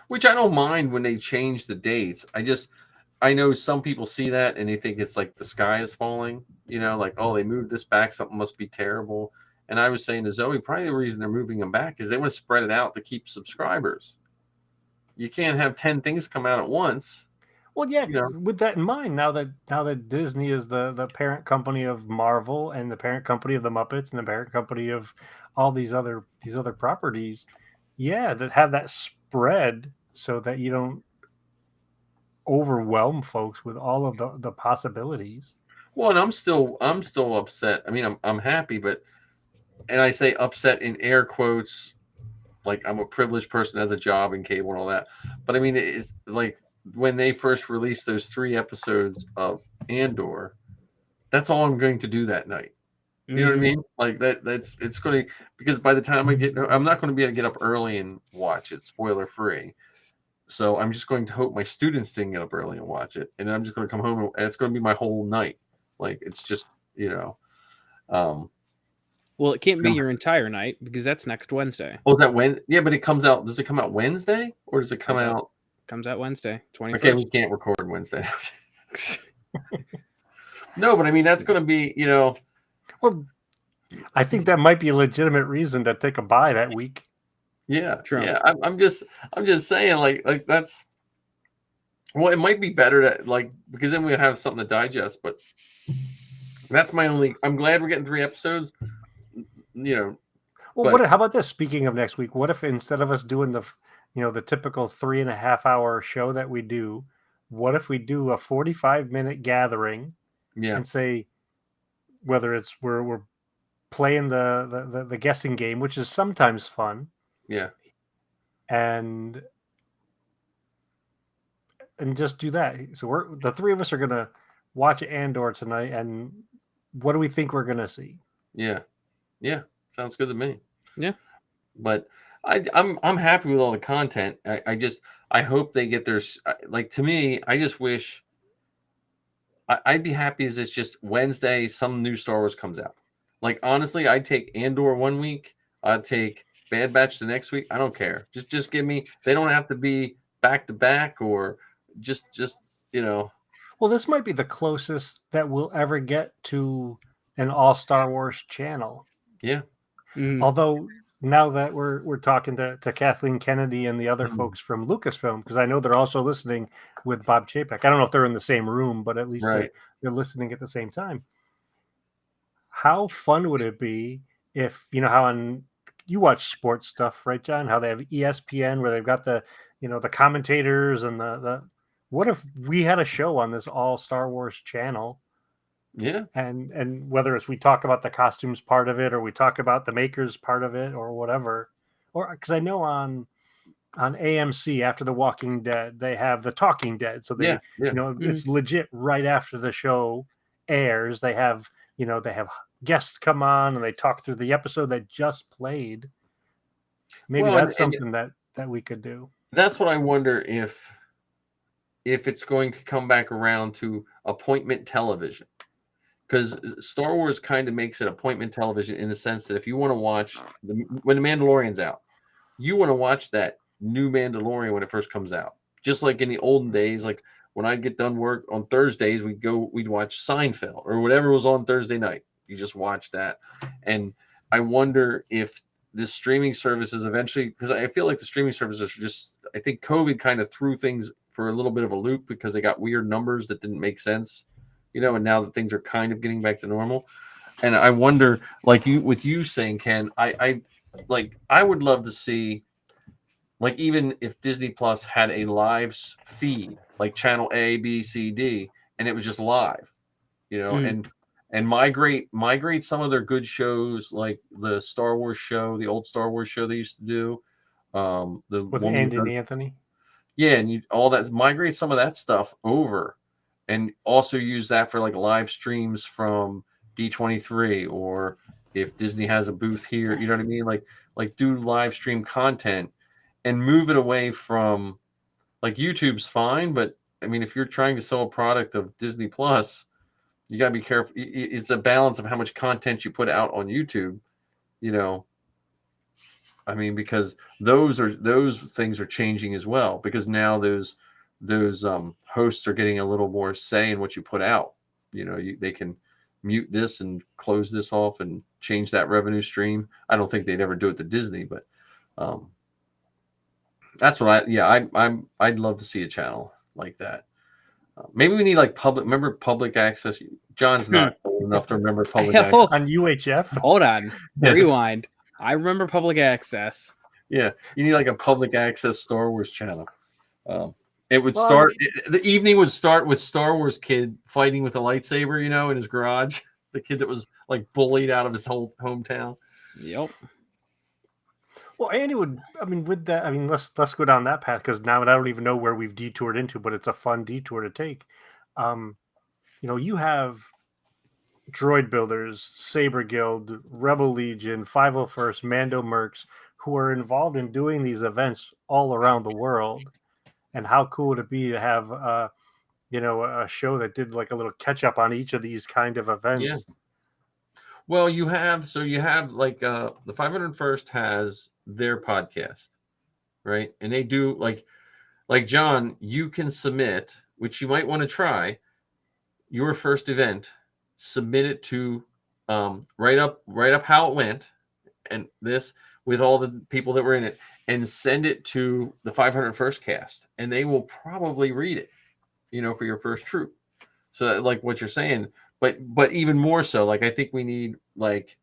Which I don't mind when they change the dates. I know some people see that and they think it's like the sky is falling, you know, like, oh, they moved this back, something must be terrible. And I was saying to Zoe, probably the reason they're moving them back is they want to spread it out to keep subscribers. You can't have 10 things come out at once. Well, yeah, with that in mind, now that Disney is the parent company of Marvel and the parent company of the Muppets and the parent company of all these other properties, that have that spread so that you don't overwhelm folks with all of the possibilities. Well, and I'm still upset. I mean, I'm happy, and I say upset in air quotes, like I'm a privileged person, has a job in cable and all that. But I mean, it's like when they first released those 3 episodes of Andor, that's all I'm going to do that night. You know what I mean? Like it's going to, because by the time I'm not going to be able to get up early and watch it, spoiler free. So I'm just going to hope my students didn't get up early and watch it. And then I'm just going to come home and it's going to be my whole night. Like, it's just, well, it can't be your entire night because that's next Wednesday. Oh, is that when? Yeah, but it comes out. Does it come out Wednesday or does it come out? Comes out Wednesday, 21st. Okay, we can't record Wednesday. No, but I mean, that's going to be, Well, I think that might be a legitimate reason to take a bye that week. Yeah, true. Yeah, I'm just saying, like that's. Well, it might be better to because then we have something to digest. But that's my only. I'm glad we're getting 3 episodes. Well, how about this? Speaking of next week, what if instead of us doing the typical 3.5-hour show that we do, what if we do a 45-minute gathering? Yeah. And say whether it's we're playing the guessing game, which is sometimes fun. Yeah. And just do that. So the 3 of us are gonna watch Andor tonight, and what do we think we're gonna see? Yeah. Yeah. Sounds good to me. Yeah. But I'm happy with all the content. I hope they get their, to me, I just wish I'd be happy as it's just Wednesday, some new Star Wars comes out. Like, honestly, I'd take Andor 1 week. I'd take Bad Batch the next week. I don't care. Just give me. They don't have to be back to back or just Well, this might be the closest that we'll ever get to an all Star Wars channel. Yeah. Although now that we're talking to Kathleen Kennedy and the other folks from Lucasfilm, because I know they're also listening with Bob Chapek. I don't know if they're in the same room, but at least they're listening at the same time. How fun would it be if, how you watch sports stuff, right, John? How they have ESPN where they've got the commentators and the what if we had a show on this all Star Wars channel? Yeah. And whether it's we talk about the costumes part of it or we talk about the makers part of it or whatever. Or because I know on AMC after The Walking Dead, they have The Talking Dead. So they it's legit right after the show airs. They have guests come on and they talk through the episode that just played. Maybe that's something that we could do. That's what I wonder if it's going to come back around to appointment television. Because Star Wars kind of makes it appointment television in the sense that if you want to watch when the Mandalorian's out, you want to watch that new Mandalorian when it first comes out. Just like in the olden days, like when I'd get done work on Thursdays, we'd watch Seinfeld or whatever was on Thursday night. You just watch that. And I wonder if the streaming services eventually, because I feel like the streaming services are just, I think COVID kind of threw things for a little bit of a loop because they got weird numbers that didn't make sense. And now that things are kind of getting back to normal. And I wonder, like you saying, Ken, I would love to see, like, even if Disney Plus had a live feed, like channel A, B, C, D, and it was just live, and migrate some of their good shows, like the Star Wars show, the old Star Wars show they used to do. With Andy and Anthony. Yeah, and all that, migrate some of that stuff over. And also use that for like live streams from D23, or if Disney has a booth here, you know what I mean? Like do live stream content and move it away from, like, YouTube's fine, but I mean, if you're trying to sell a product of Disney Plus, you got to be careful. It's a balance of how much content you put out on YouTube, I mean, because those things are changing as well, because now those hosts are getting a little more say in what you put out. They can mute this and close this off and change that revenue stream. I don't think they'd ever do it to Disney, but that's what I'd love to see a channel like that. Maybe we need like public access. John's not old enough to remember public access on UHF. Hold on, rewind. I remember public access. Yeah, you need like a public access Star Wars channel. It would start. The evening would start with Star Wars kid fighting with a lightsaber, in his garage. The kid that was like bullied out of his whole hometown. Yep. Well, Andy would. I mean, with that, let's go down that path, because now I don't even know where we've detoured into, but it's a fun detour to take. You have Droid Builders, Saber Guild, Rebel Legion, 501st, Mando Mercs, who are involved in doing these events all around the world. And how cool would it be to have, a show that did like a little catch up on each of these kind of events? Yeah. Well, you have like the 501st has their podcast, right? And they do like John, you can submit, which you might want to try, your first event, submit it to write up how it went, and this with all the people that were in it, and send it to the 501st cast, and they will probably read it, for your first troop. So like what you're saying, but even more so, like I think we need, like,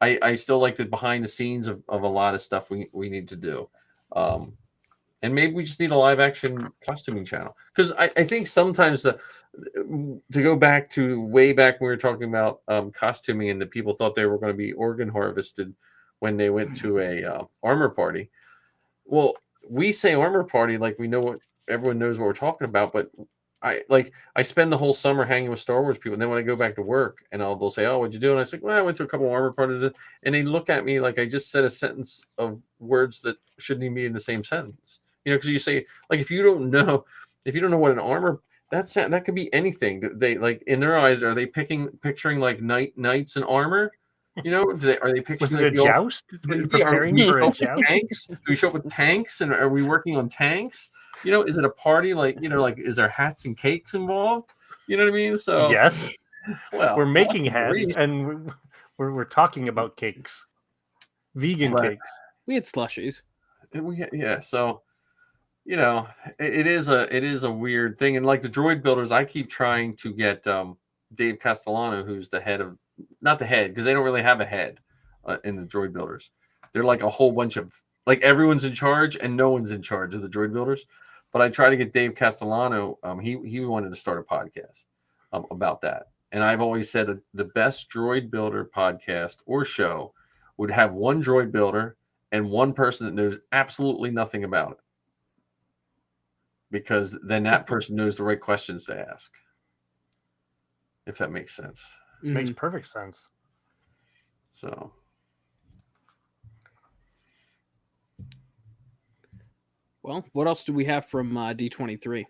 I still like the behind the scenes of a lot of stuff we need to do. And maybe we just need a live action costuming channel, because I think sometimes to go back to way back when we were talking about costuming, and the people thought they were going to be organ harvested when they went to a armor party. Well, we say armor party like we know what everyone knows what we're talking about, but I spend the whole summer hanging with Star Wars people, and then when I go back to work, and they'll say, "Oh, what'd you do?" And I say, "Well, I went to a couple of armor parties," and they look at me like I just said a sentence of words that shouldn't even be in the same sentence. Because you say, like, if you don't know what an armor, that could be anything. They like in their eyes. Are they picturing like knights in armor? You know, are they picturing? Was it like, a joust? Were you preparing for a joust? Tanks? Do we show up with tanks? And are we working on tanks? You know, is it a party? Like, you know, like is there hats and cakes involved? You know what I mean? So yes, well, we're making hats and we're talking about cakes, vegan cakes. We had slushies. So you know, it is a weird thing, and like the droid builders, I keep trying to get Dave Castellano, who's the head of, not the head because they don't really have a head in the droid builders. They're like a whole bunch of like everyone's in charge and no one's in charge of the droid builders. But I try to get Dave Castellano. He wanted to start a podcast about that, and I've always said that the best droid builder podcast or show would have one droid builder and one person that knows absolutely nothing about it. Because then that person knows the right questions to ask. If that makes sense. Makes perfect sense. So. Well, what else do we have from D23?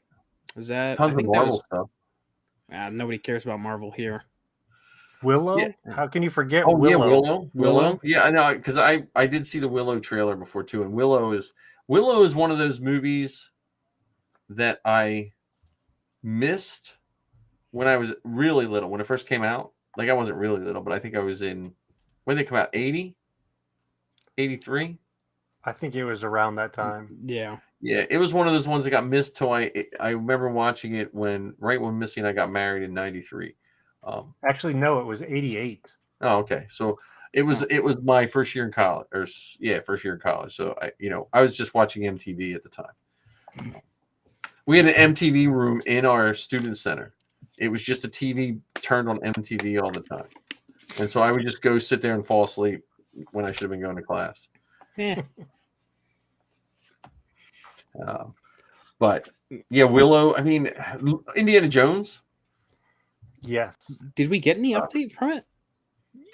Is that tons of Marvel stuff? Nobody cares about Marvel here. Willow? Yeah. How can you forget Willow? Yeah, Willow. Yeah, I know, because I did see the Willow trailer before too, and Willow is one of those movies that I missed when I was really little, when it first came out. Like I wasn't really little, but I think I was in, when did it come out? 80? 83? I think it was around that time. Yeah. Yeah, it was one of those ones that got missed till I remember watching it right when Missy and I got married in 93. Actually, no, it was 88. Oh, okay. So it was my first year in college, first year in college. So I was just watching MTV at the time. We had an MTV room in our student center. It was just a TV turned on MTV all the time. And so I would just go sit there and fall asleep when I should have been going to class. Yeah. But yeah, Willow, I mean, Indiana Jones. Yes. Did we get any update from it?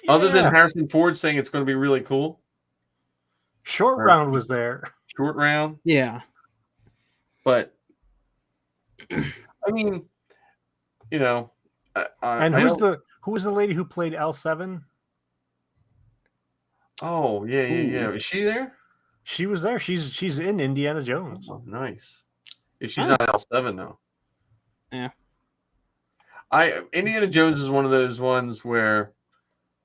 Other than Harrison Ford saying it's going to be really cool. Short Round was there. Short Round. Yeah. But I mean, and who was the lady who played L7? Oh, yeah. Is she there? She was there. She's in Indiana Jones. Oh, nice. She's not L7 though. Yeah. Indiana Jones is one of those ones where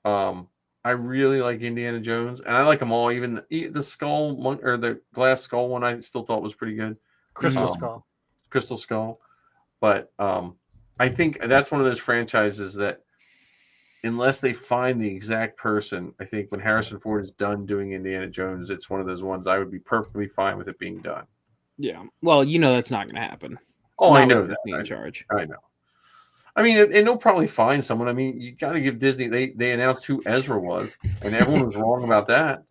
I really like Indiana Jones, and I like them all. Even the skull one, or the glass skull one, I still thought was pretty good. Crystal Skull. But I think that's one of those franchises that, unless they find the exact person, I think when Harrison Ford is done doing Indiana Jones, it's one of those ones I would be perfectly fine with it being done. Yeah. Well, that's not going to happen. I know that. In charge. I know. I mean, and they'll probably find someone. I mean, you got to give Disney. They announced who Ezra was, and everyone was wrong about that.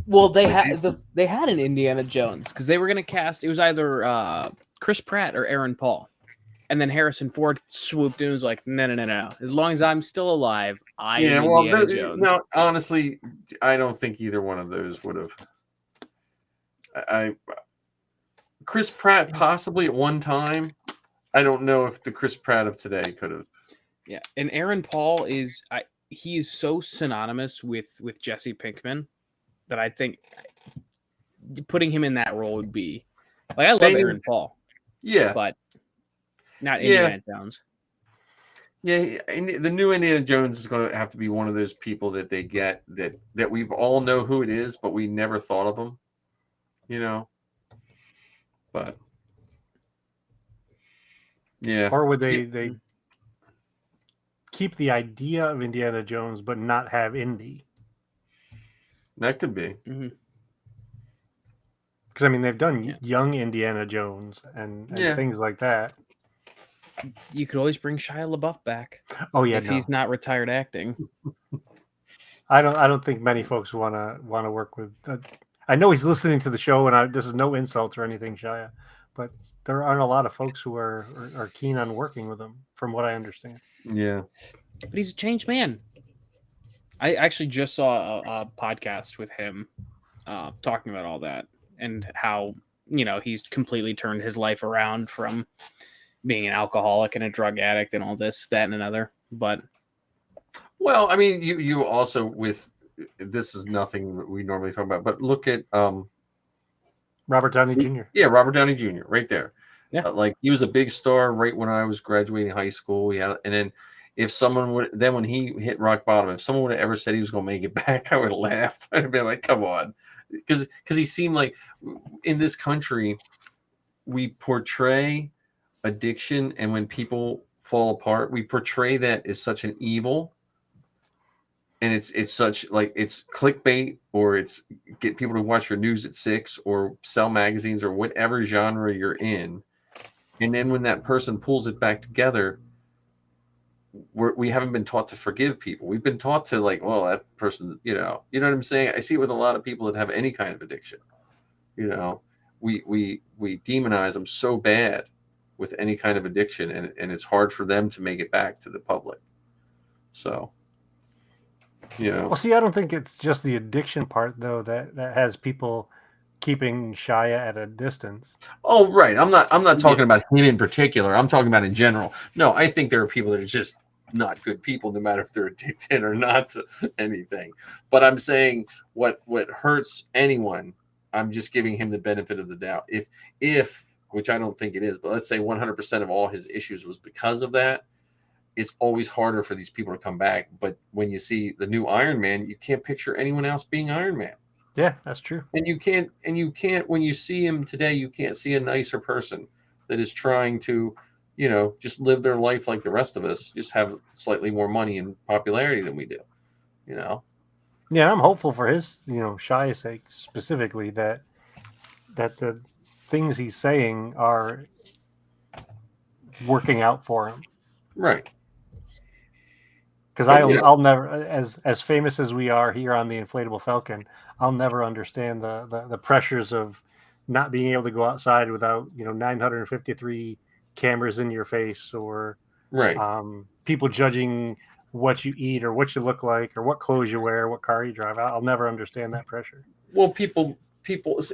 Well, they had an Indiana Jones because they were going to cast. It was either Chris Pratt or Aaron Paul, and then Harrison Ford swooped in and was like, "No. As long as I'm still alive, I am Indiana Jones." No, honestly, I don't think either one of those would have. Chris Pratt possibly at one time. I don't know if the Chris Pratt of today could have. Yeah, and Aaron Paul is so synonymous with Jesse Pinkman that I think putting him in that role would be like, I love Aaron Paul. Yeah, but not Indiana Jones. Yeah, the new Indiana Jones is going to have to be one of those people that they get that we've all know who it is, but we never thought of him. But. Yeah. Or would they keep the idea of Indiana Jones but not have Indy? That could be. Because I mean, they've done young Indiana Jones and things like that. You could always bring Shia LaBeouf back. Oh yeah, if he's not retired acting. I don't think many folks want to work with. I know he's listening to the show, and this is no insult or anything, Shia, but there aren't a lot of folks who are keen on working with him, from what I understand. Yeah. But he's a changed man. I actually just saw a podcast with him talking about all that and how, he's completely turned his life around from being an alcoholic and a drug addict and all this, that, and another. But well, I mean, you also with this is nothing we normally talk about, but look at Robert Downey Jr. Yeah, Robert Downey Jr. right there. Yeah, like he was a big star right when I was graduating high school. Yeah, and then if someone would, then when he hit rock bottom, if someone would have ever said he was going to make it back, I would have laughed. I'd have been like, "Come on," because he seemed like in this country we portray addiction, and when people fall apart, we portray that as such an evil. And it's such like it's clickbait, or it's get people to watch your news at 6 or sell magazines or whatever genre you're in. And then when that person pulls it back together, we haven't been taught to forgive people. We've been taught to like, well, that person, you know what I'm saying? I see it with a lot of people that have any kind of addiction. We demonize them so bad with any kind of addiction, and it's hard for them to make it back to the public. So. Well, see, I don't think it's just the addiction part though that has people keeping Shia at a distance. Oh, right. I'm not talking about him in particular. I'm talking about in general. No, I think there are people that are just not good people, no matter if they're addicted or not to anything. But I'm saying what hurts anyone, I'm just giving him the benefit of the doubt. If which I don't think it is, but let's say 100% of all his issues was because of that. It's always harder for these people to come back. But when you see the new Iron Man, you can't picture anyone else being Iron Man. Yeah, that's true. And you can't, when you see him today, you can't see a nicer person that is trying to, just live their life like the rest of us, just have slightly more money and popularity than we do, Yeah, I'm hopeful for his, Shia's sake specifically that the things he's saying are working out for him. Right. Because I'll never, as famous as we are here on the Inflatable Falcon, I'll never understand the pressures of not being able to go outside without 953 cameras in your face, or right. People judging what you eat or what you look like or what clothes you wear, what car you drive. I'll never understand that pressure. Well, people,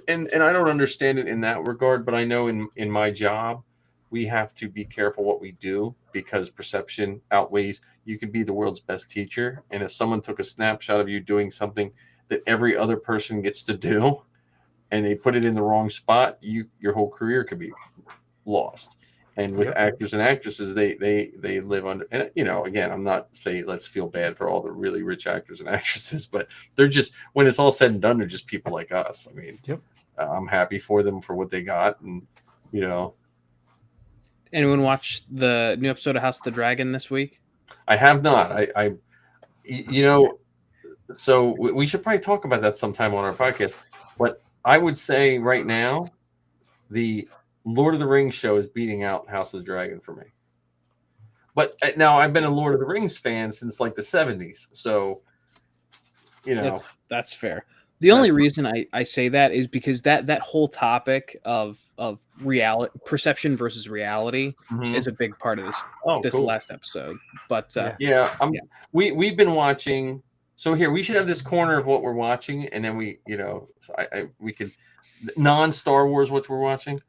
and I don't understand it in that regard, but I know in my job, we have to be careful what we do because perception outweighs. You could be the world's best teacher, and if someone took a snapshot of you doing something that every other person gets to do, and they put it in the wrong spot, your whole career could be lost. And with actors and actresses, they live under. And again, I'm not saying let's feel bad for all the really rich actors and actresses, but they're just, when it's all said and done, they're just people like us. I mean, I'm happy for them for what they got, and Anyone watch the new episode of House of the Dragon this week? I have not. So we should probably talk about that sometime on our podcast. But I would say right now, the Lord of the Rings show is beating out House of the Dragon for me. But now I've been a Lord of the Rings fan since like the 70s. So, that's fair. The only reason I say that is because that whole topic of reality, perception versus reality, is a big part of this last episode. But we've been watching. So here we should have this corner of what we're watching, and then we could non-Star Wars what we're watching.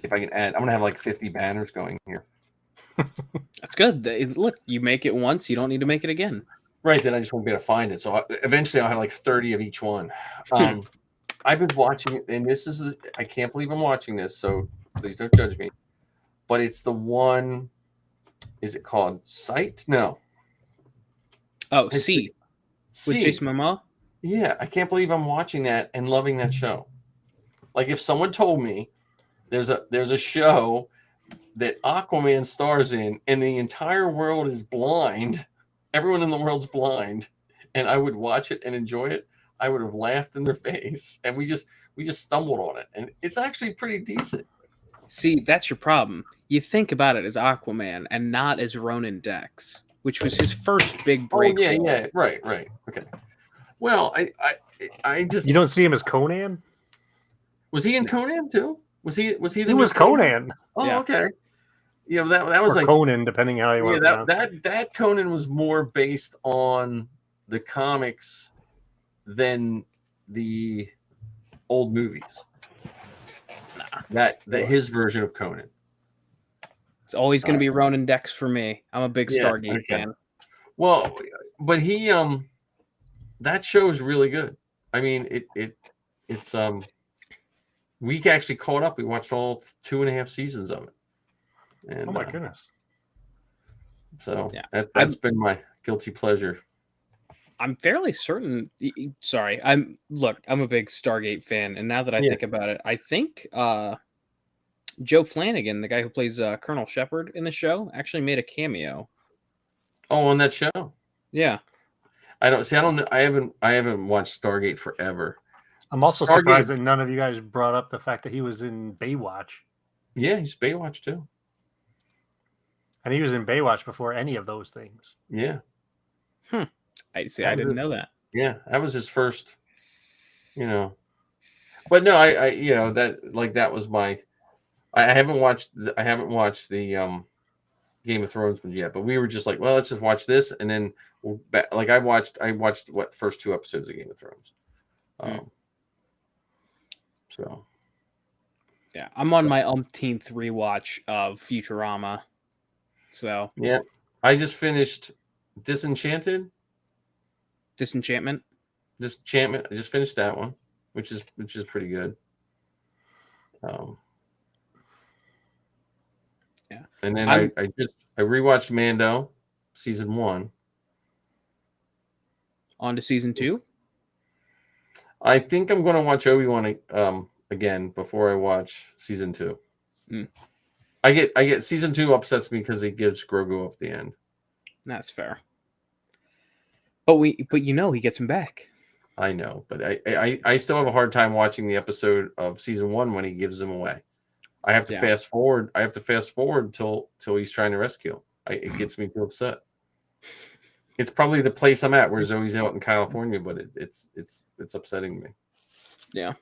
If I can add, I'm gonna have like 50 banners going here. That's good. Look, you make it once, you don't need to make it again. Right, then I just won't be able to find it. So eventually I'll have like 30 of each one. I've been watching it, and I can't believe I'm watching this, so please don't judge me. But it's the one, is it called Sight? No. Oh, See. With Jason Momoa? Yeah, I can't believe I'm watching that and loving that show. Like if someone told me there's a show that Aquaman stars in, and the entire world is blind. Everyone in the world's blind, and I would watch it and enjoy it, I would have laughed in their face. And we just stumbled on it, and it's actually pretty decent. See, that's your problem. You think about it as Aquaman and not as Ronan Dex, which was his first big break. Oh yeah, right, okay. Well, I just, you don't see him as Conan. Was he in Conan too? Was he? He was Conan. Oh, yeah. Okay. Yeah, that was like Conan, depending on how you want to. That Conan was more based on the comics than the old movies. That his version of Conan. It's always going to be Ronan Dex for me. I'm a big Stargate fan. Well, but he that show is really good. I mean, it's we actually caught up. We watched all 2.5 seasons of it. And, oh my goodness! So that's been my guilty pleasure. I'm fairly certain. Sorry, I'm a big Stargate fan, and now that I think about it, I think Joe Flanagan, the guy who plays Colonel Shepard in the show, actually made a cameo. Oh, on that show? Yeah. I haven't watched Stargate forever. I'm also surprised that none of you guys brought up the fact that he was in Baywatch. Yeah, he's Baywatch too. And he was in Baywatch before any of those things. Yeah. I see. I didn't know that. Yeah, that was his first. But no, I that was my. I haven't watched the Game of Thrones one yet, but we were just like, well, let's just watch this, and then I watched the first 2 episodes of Game of Thrones. So. Yeah, I'm on my umpteenth rewatch of Futurama. So yeah, I just finished Disenchantment. I just finished that one, which is pretty good. Yeah, and then I rewatched Mando season 1. On to season 2. I think I'm going to watch Obi-Wan again before I watch season 2. I get season 2 upsets me because he gives Grogu up the end. That's fair. But he gets him back. I know, but I still have a hard time watching the episode of season 1 when he gives him away. I have to fast forward. I have to fast forward till he's trying to rescue him. It gets me too upset. It's probably the place I'm at where Zoe's out in California, but it's upsetting me. Yeah.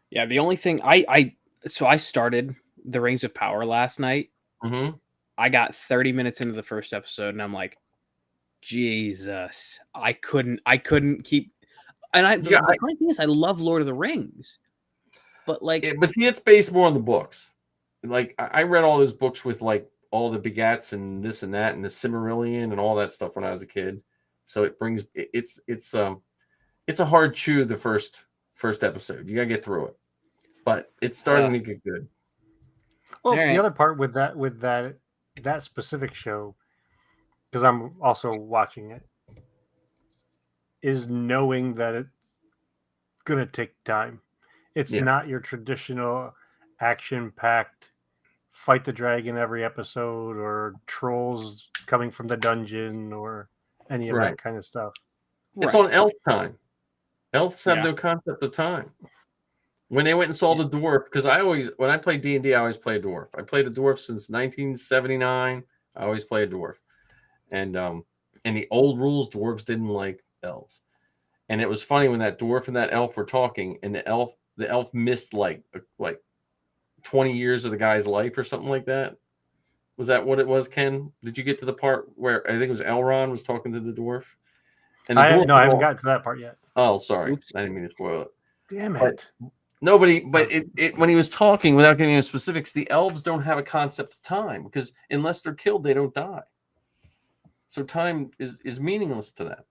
Yeah. The only thing I started The Rings of Power last night. Mm-hmm. I got 30 minutes into the first episode, and I'm like, Jesus, I couldn't keep. And the funny thing is, I love Lord of the Rings, but see, it's based more on the books. Like I read all those books with like all the begats and this and that and the Silmarillion and all that stuff when I was a kid. So it's a hard chew the first episode. You gotta get through it, but it's starting to get good. Well, the other part with that specific show, because I'm also watching it, is knowing that it's gonna take time. It's not your traditional action-packed fight the dragon every episode or trolls coming from the dungeon or any of that kind of stuff. It's on elf time. Elves have no concept of time. When they went and saw the dwarf, because when I play D&D, I always play a dwarf. I played a dwarf since 1979. I always play a dwarf. And the old rules, dwarves didn't like elves. And it was funny when that dwarf and that elf were talking, and the elf missed like 20 years of the guy's life or something like that. Was that what it was, Ken? Did you get to the part where I think it was Elrond was talking to the dwarf? And I haven't gotten to that part yet. Oh, sorry. Oops. I didn't mean to spoil it. Damn it. But when he was talking, without getting into specifics, the elves don't have a concept of time because unless they're killed, they don't die. So time is meaningless to them.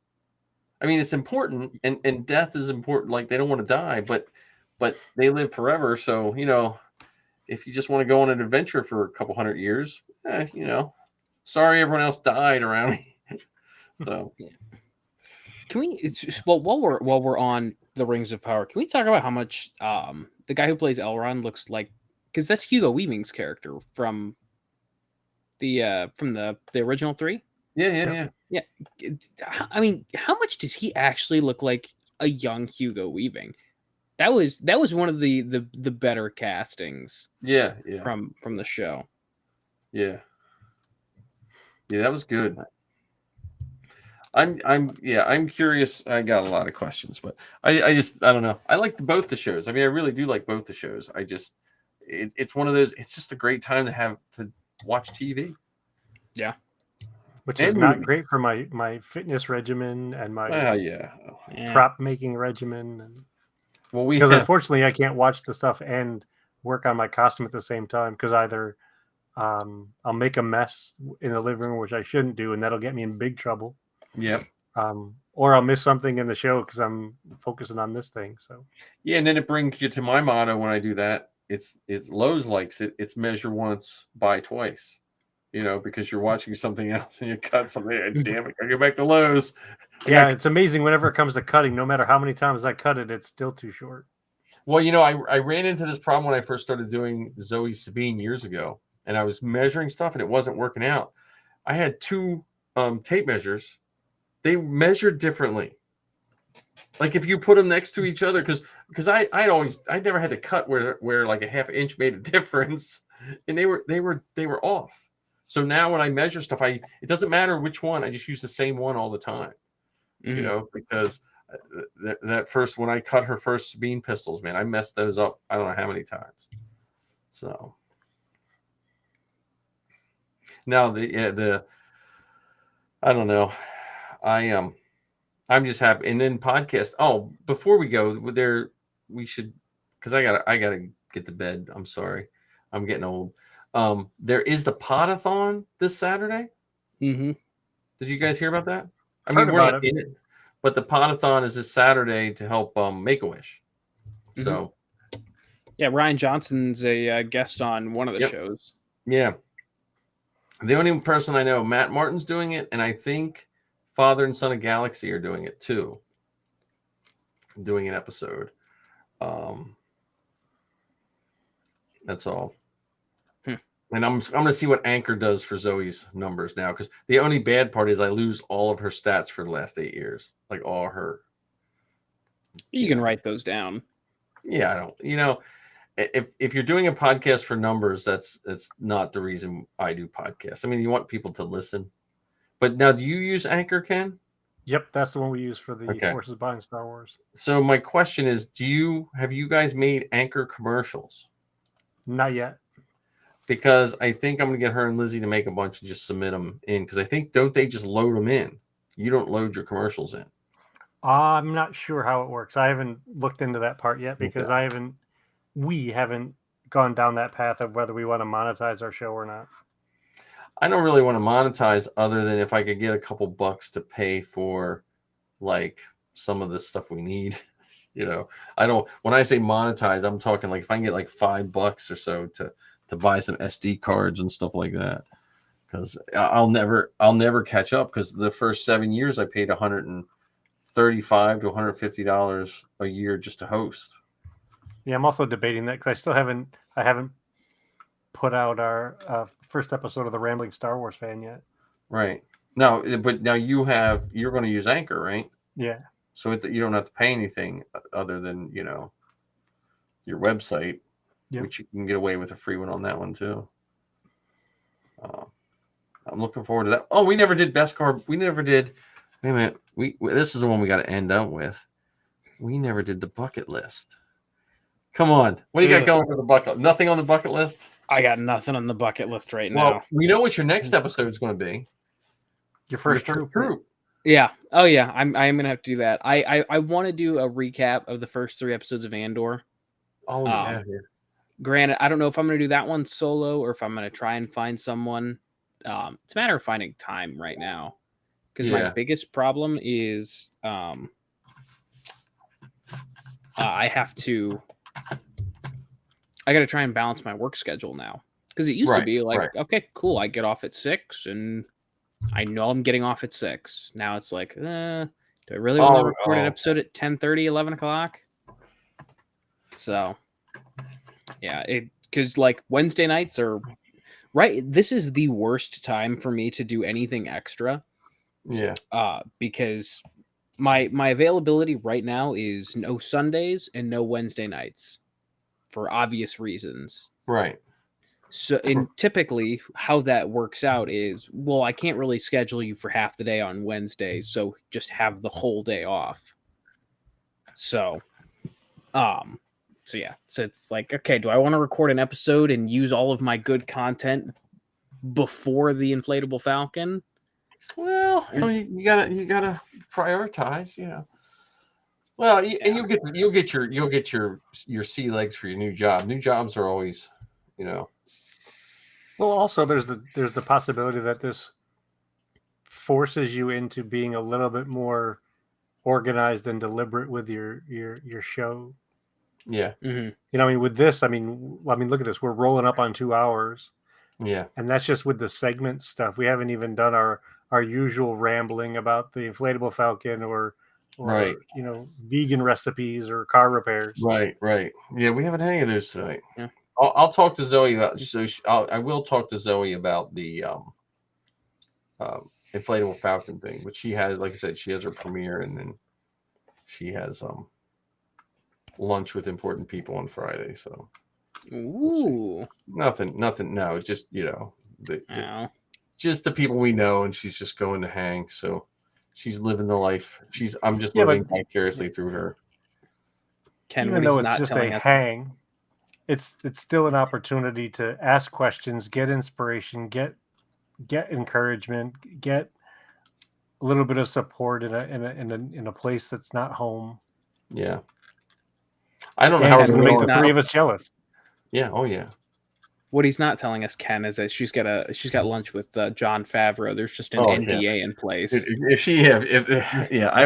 I mean, it's important, and death is important. Like, they don't want to die, but they live forever. So, if you just want to go on an adventure for a couple hundred years, sorry everyone else died around me. So, can we? While we're on the Rings of Power, can we talk about how much the guy who plays Elrond looks like? Because that's Hugo Weaving's character from the original 3. Yeah. I mean, how much does he actually look like a young Hugo Weaving? That was one of the better castings. Yeah. From the show. Yeah, that was good. I'm curious. I got a lot of questions, but I don't know. I like both the shows. I mean, I really do like both the shows. It's one of those. It's just a great time to watch TV. Yeah. Which is not great for my fitness regimen and my prop making regimen. Well, because unfortunately I can't watch the stuff and work on my costume at the same time, because either I'll make a mess in the living room, which I shouldn't do, and that'll get me in big trouble. Yep. Or I'll miss something in the show because I'm focusing on this thing. So yeah, and then it brings you to my motto when I do that. It's Lowe's likes it. It's measure once, buy twice. Because you're watching something else and you cut something. And damn it, I go back to Lowe's. Yeah, it's amazing. Whenever it comes to cutting, no matter how many times I cut it, it's still too short. Well, I ran into this problem when I first started doing Zoe Sabine years ago, and I was measuring stuff and it wasn't working out. I had two tape measures. They measured differently. Like if you put them next to each other, because I never had to cut where like a half inch made a difference, and they were off. So now when I measure stuff, it doesn't matter which one. I just use the same one all the time. Because that first, when I cut her first Sabine pistols, man, I messed those up. I don't know how many times. So now I don't know. I'm just happy. And then podcast. Oh, before we go we should, because I gotta get to bed. I'm sorry. I'm getting old. There is the Podathon this Saturday. Mm-hmm. Did you guys hear about that? I mean, we're not in it, but the Podathon is this Saturday to help Make-A-Wish. So, yeah, Ryan Johnson's a guest on one of the shows. Yeah, the only person I know, Matt Martin's doing it, and I think Father and Son of Galaxy are doing it too. Doing an episode. That's all. And I'm going to see what Anchor does for Zoe's numbers now, because the only bad part is I lose all of her stats for the last 8 years, like all her. You can write those down. Yeah, I don't. If you're doing a podcast for numbers, that's not the reason I do podcasts. I mean, you want people to listen. But now, do you use Anchor, Ken? Yep, that's the one we use for the Forces Behind Star Wars. So my question is, have you guys made Anchor commercials? Not yet. Because I think I'm going to get her and Lizzie to make a bunch and just submit them in. Because I think, don't they just load them in? You don't load your commercials in. I'm not sure how it works. I haven't looked into that part yet, because we haven't gone down that path of whether we want to monetize our show or not. I don't really want to monetize, other than if I could get a couple bucks to pay for like some of the stuff we need. I don't, when I say monetize, I'm talking like if I can get like $5 or so to buy some SD cards and stuff like that, because I'll never catch up, because the first 7 years I paid $135 to $150 a year just to host. Yeah, I'm also debating that, because I haven't put out our first episode of the Rambling Star Wars Fan yet. Right. No, but now you're going to use Anchor, right? Yeah. So you don't have to pay anything other than your website. Yep. Which you can get away with a free one on that one too. I'm looking forward to that. Oh, we never did best card. We never did. Wait a minute. This is the one we got to end up with. We never did the bucket list. Come on. What do you got going for the bucket? Nothing on the bucket list? I got nothing on the bucket list right now. Well, we know what your next episode is going to be. Your first troop. Yeah. Oh yeah. I am going to have to do that. I want to do a recap of the first 3 episodes of Andor. Oh yeah. Granted, I don't know if I'm going to do that one solo or if I'm going to try and find someone. It's a matter of finding time right now, because my biggest problem is I got to try and balance my work schedule now, because it used to be like, okay, cool, I get off at 6 and I know I'm getting off at 6. Now it's like, do I really want to record an episode at 10:30, 11 o'clock? So yeah, because like Wednesday nights are this is the worst time for me to do anything extra. Yeah. Because my availability right now is no Sundays and no Wednesday nights, for obvious reasons. Right. So, and typically how that works out is, well, I can't really schedule you for half the day on Wednesdays, so just have the whole day off. So yeah, so it's like, okay, do I want to record an episode and use all of my good content before the Inflatable Falcon? Well, you gotta prioritize, Well, and you'll get your sea legs for your new job. New jobs are always, Well, also there's the possibility that this forces you into being a little bit more organized and deliberate with your show. Yeah. Mm-hmm. I mean, with this, I mean, look at this. We're rolling up on 2 hours. Yeah. And that's just with the segment stuff. We haven't even done our usual rambling about the inflatable Falcon or right. Vegan recipes or car repairs. Right. Yeah, we haven't had any of those tonight. Yeah. I'll talk to Zoe about. So I will talk to Zoe about the inflatable Falcon thing, but she has, like I said, she has her premiere, and then she has lunch with important people on Friday. So, ooh, nothing. No, just just the people we know, and she's just going to hang. So she's living the life. I'm just living vicariously through her. Ken, even though it's just a hang, it's still an opportunity to ask questions, get inspiration, get encouragement, get a little bit of support in a place that's not home. Yeah, I don't know how it's going to make the three of us jealous. Yeah. Oh yeah. What he's not telling us, Ken, is that she's got lunch with Jon Favreau. There's just an NDA in place. I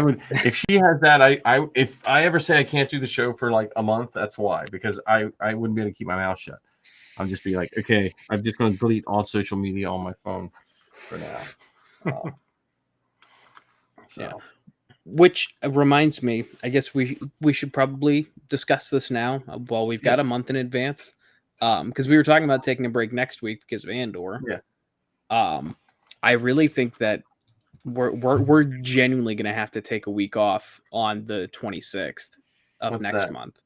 would. If she has that, if I ever say I can't do the show for like a month, that's why, because I wouldn't be able to keep my mouth shut. I'll just be like, okay, I'm just going to delete all social media on my phone for now. Yeah. Which reminds me, I guess we should probably discuss this now while we've got a month in advance. Because we were talking about taking a break next week because of Andor. Yeah. I really think that we're genuinely going to have to take a week off on the 26th of next month.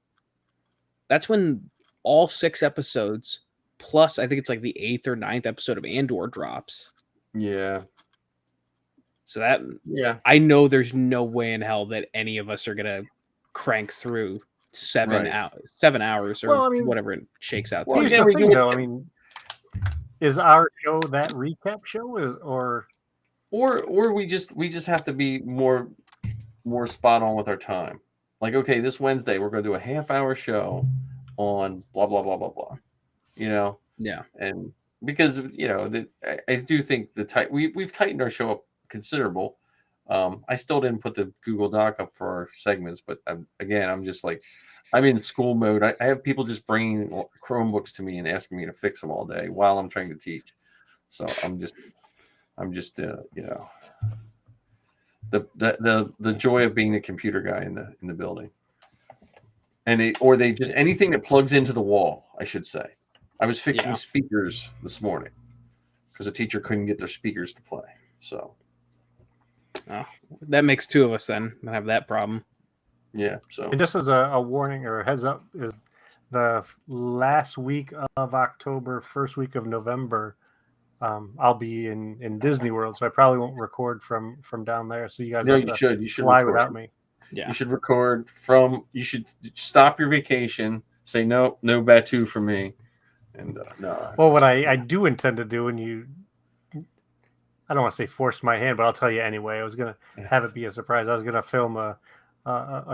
That's when all 6 episodes, plus I think it's like the 8th or 9th episode of Andor drops. Yeah. So I know there's no way in hell that any of us are going to crank through 7 hours or whatever it shakes out to. Here's the thing, though. I mean, is our show that recap show, or we just have to be more spot on with our time? Like, okay, this Wednesday we're going to do a half-hour show on blah blah blah blah blah. Yeah. And because I do think we've tightened our show up considerable. I still didn't put the Google Doc up for our segments, but I'm just like, I'm in school mode. I have people just bringing Chromebooks to me and asking me to fix them all day while I'm trying to teach. So I'm just the joy of being a computer guy in the building. And they just anything that plugs into the wall, I should say. I was fixing speakers this morning because a teacher couldn't get their speakers to play. So that makes 2 of us then have that problem. Yeah. So, and just as a warning or a heads up, is the last week of October, first week of November, I'll be in Disney World, so I probably won't record from down there. So you guys, you should fly record without me. Yeah, you should record you should stop your vacation. Say no Batu for me, and no. Well, what I do intend to do, and I don't want to say force my hand, but I'll tell you anyway. I was gonna have it be a surprise. I was gonna film a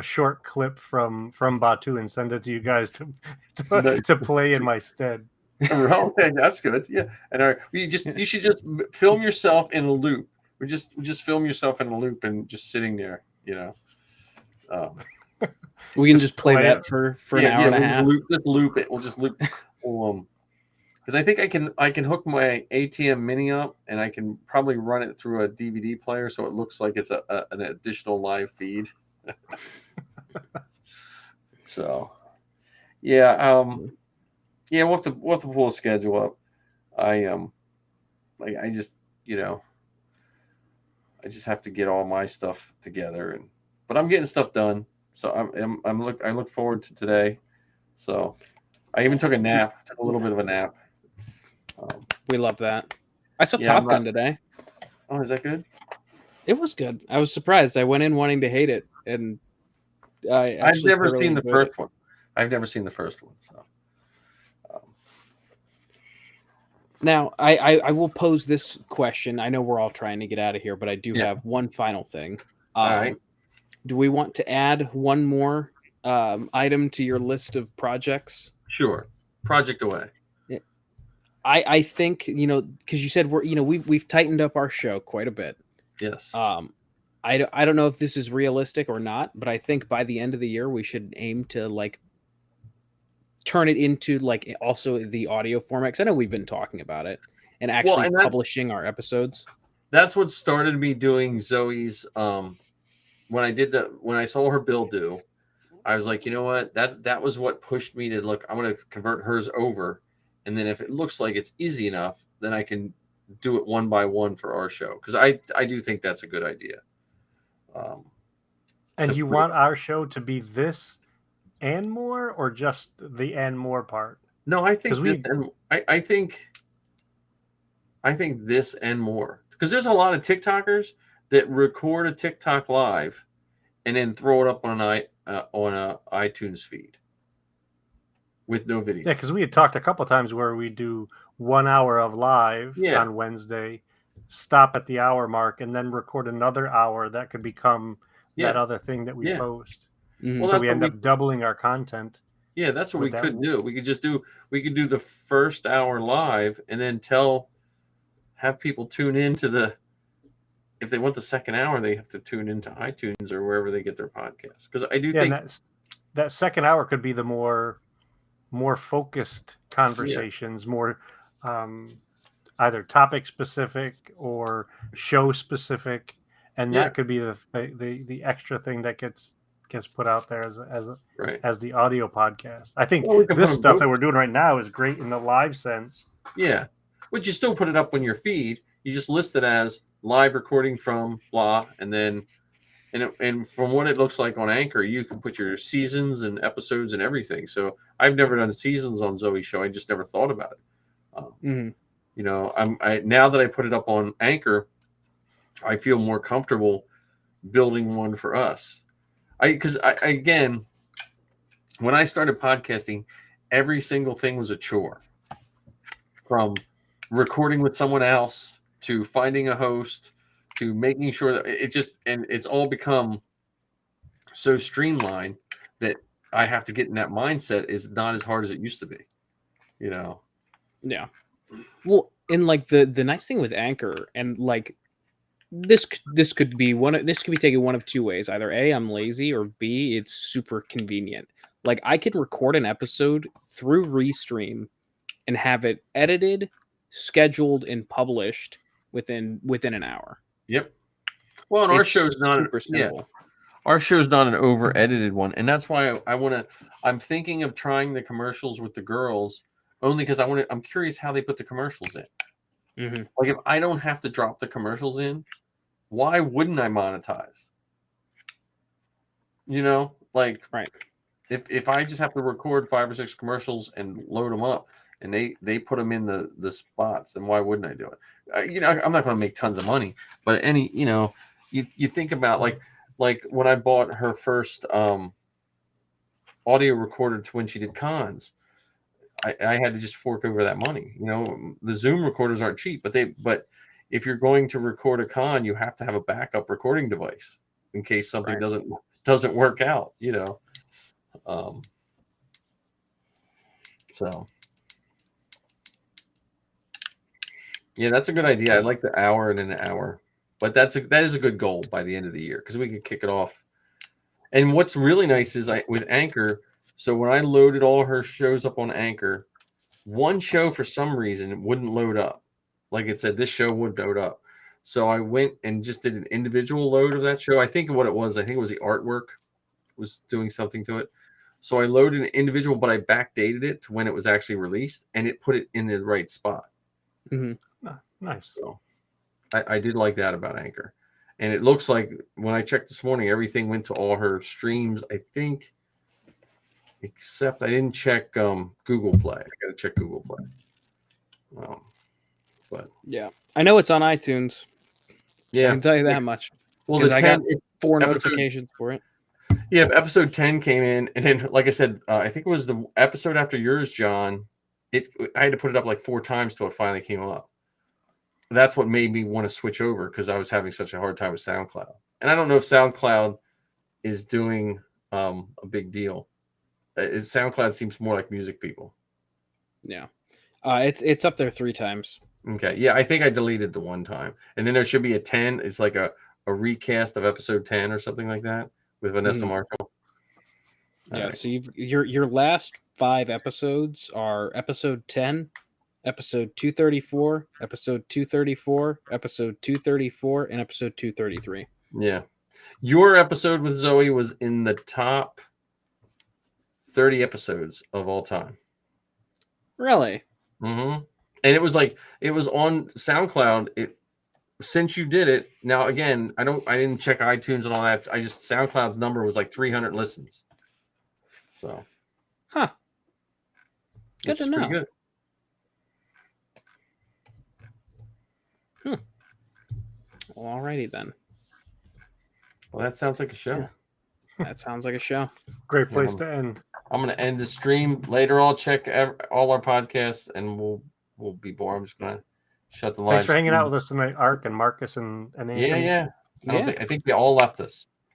short clip from Batu and send it to you guys to play in my stead. Okay, that's good. Yeah, and you should just film yourself in a loop. Just film yourself in a loop and just sitting there. We can just play that for an hour and a half. Just loop it. We'll just loop. Because I think I can hook my ATM Mini up and I can probably run it through a DVD player so it looks like it's an additional live feed. So, we'll have to pull a schedule up. I just have to get all my stuff together, but I'm getting stuff done. So I look forward to today. So I even took a nap, a little bit of a nap. We love that. I saw Top Gun today. Oh, is that good? It was good. I was surprised. I went in wanting to hate it, and I've never seen the first one. I've never seen the first one. So now I will pose this question. I know we're all trying to get out of here, but I do have one final thing. All right. Do we want to add one more item to your list of projects? Sure. Project away. I think, because you said we've tightened up our show quite a bit. Yes. I don't know if this is realistic or not, but I think by the end of the year we should aim to turn it into also the audio format. Because I know we've been talking about it and actually publishing our episodes. That's what started me doing Zoe's. When I saw her bill due, I was like, you know what? That was what pushed me to look. I'm going to convert hers over, and then if it looks like it's easy enough, then I can do it one by one for our show, because I do think that's a good idea. And you want our show to be this and more, or just the and more part? No, I think this and I think this and more, because there's a lot of TikTokers that record a TikTok live and then throw it up on a iTunes feed with no video. Yeah, because we had talked a couple of times where we do 1 hour of live on Wednesday, stop at the hour mark, and then record another hour that could become that other thing that we post. Mm-hmm. Well, so we end up doubling our content. Yeah, that's what we could do. We could do the first hour live and then have people tune into if they want the second hour, they have to tune into iTunes or wherever they get their podcasts. Because I do think that second hour could be the more focused conversations, more either topic specific or show specific, and that could be the extra thing that gets put out there as the audio podcast. I think this stuff that we're doing right now is great in the live sense. Yeah, but you still put it up on your feed. You just list it as live recording from blah, and then and from what it looks like on Anchor, you can put your seasons and episodes and everything. So I've never done seasons on Zoe's show. I just never thought about it. Now that I put it up on Anchor, I feel more comfortable building one for us. Because again, when I started podcasting, every single thing was a chore, from recording with someone else to finding a host, to making sure that it's all become so streamlined that I have to get in that mindset is not as hard as it used to be, Yeah. Well, and the nice thing with Anchor, and this could be taken one of two ways. Either A, I'm lazy, or B, it's super convenient. I could record an episode through Restream and have it edited, scheduled, and published within an hour. Yep. Well, and our show's not our show's not an over edited one, and that's why I'm thinking of trying the commercials with the girls, only because I'm curious how they put the commercials in. Mm-hmm. If I don't have to drop the commercials in, why wouldn't I monetize? Right. If I just have to record 5 or 6 commercials and load them up, and they put them in the spots, then why wouldn't I do it? I'm not going to make tons of money, but you think about like when I bought her first audio recorder to when she did cons, I had to just fork over that money. The Zoom recorders aren't cheap, but if you're going to record a con, you have to have a backup recording device in case something doesn't work out. So. Yeah, that's a good idea. I like the hour and an hour, but that is a good goal by the end of the year, because we can kick it off. And what's really nice is with Anchor. So when I loaded all her shows up on Anchor, one show for some reason wouldn't load up. Like it said, this show would load up. So I went and just did an individual load of that show. I think what it was the artwork was doing something to it. So I loaded an individual, but I backdated it to when it was actually released, and it put it in the right spot. Mm-hmm. Nice. So I did like that about Anchor. And it looks like when I checked this morning, everything went to all her streams, I think, except I didn't check Google Play. I got to check Google Play. But yeah, I know it's on iTunes. Yeah, I can tell you that much. Well, I got 4 notifications for it. Yeah, episode 10 came in, and then, like I said, I think it was the episode after yours, John. I had to put it up like 4 times till it finally came up. That's what made me want to switch over, because I was having such a hard time with SoundCloud. And I don't know if SoundCloud is doing a big deal. SoundCloud seems more like music people. Yeah. It's up there 3 times. Okay. Yeah, I think I deleted the one time. And then there should be a 10. It's like a recast of episode 10 or something like that with Vanessa Marshall. Yeah, right. So your last 5 episodes are episode 10, episode 234, episode 234, episode 234, and episode 233. Yeah. Your episode with Zoe was in the top 30 episodes of all time. Really? Mm-hmm. And it was on SoundCloud. Since you did it, now again, I didn't check iTunes and all that. SoundCloud's number was like 300 listens. So, good to know. Good. Well, alrighty then. Well, that sounds like a show. Yeah. That sounds like a show. Great place to end. I'm going to end the stream later. I'll check all our podcasts, and we'll be bored. I'm just going to shut the live. Thanks for hanging out with us tonight, Ark and Marcus and Anthony. Yeah. I think they all left us.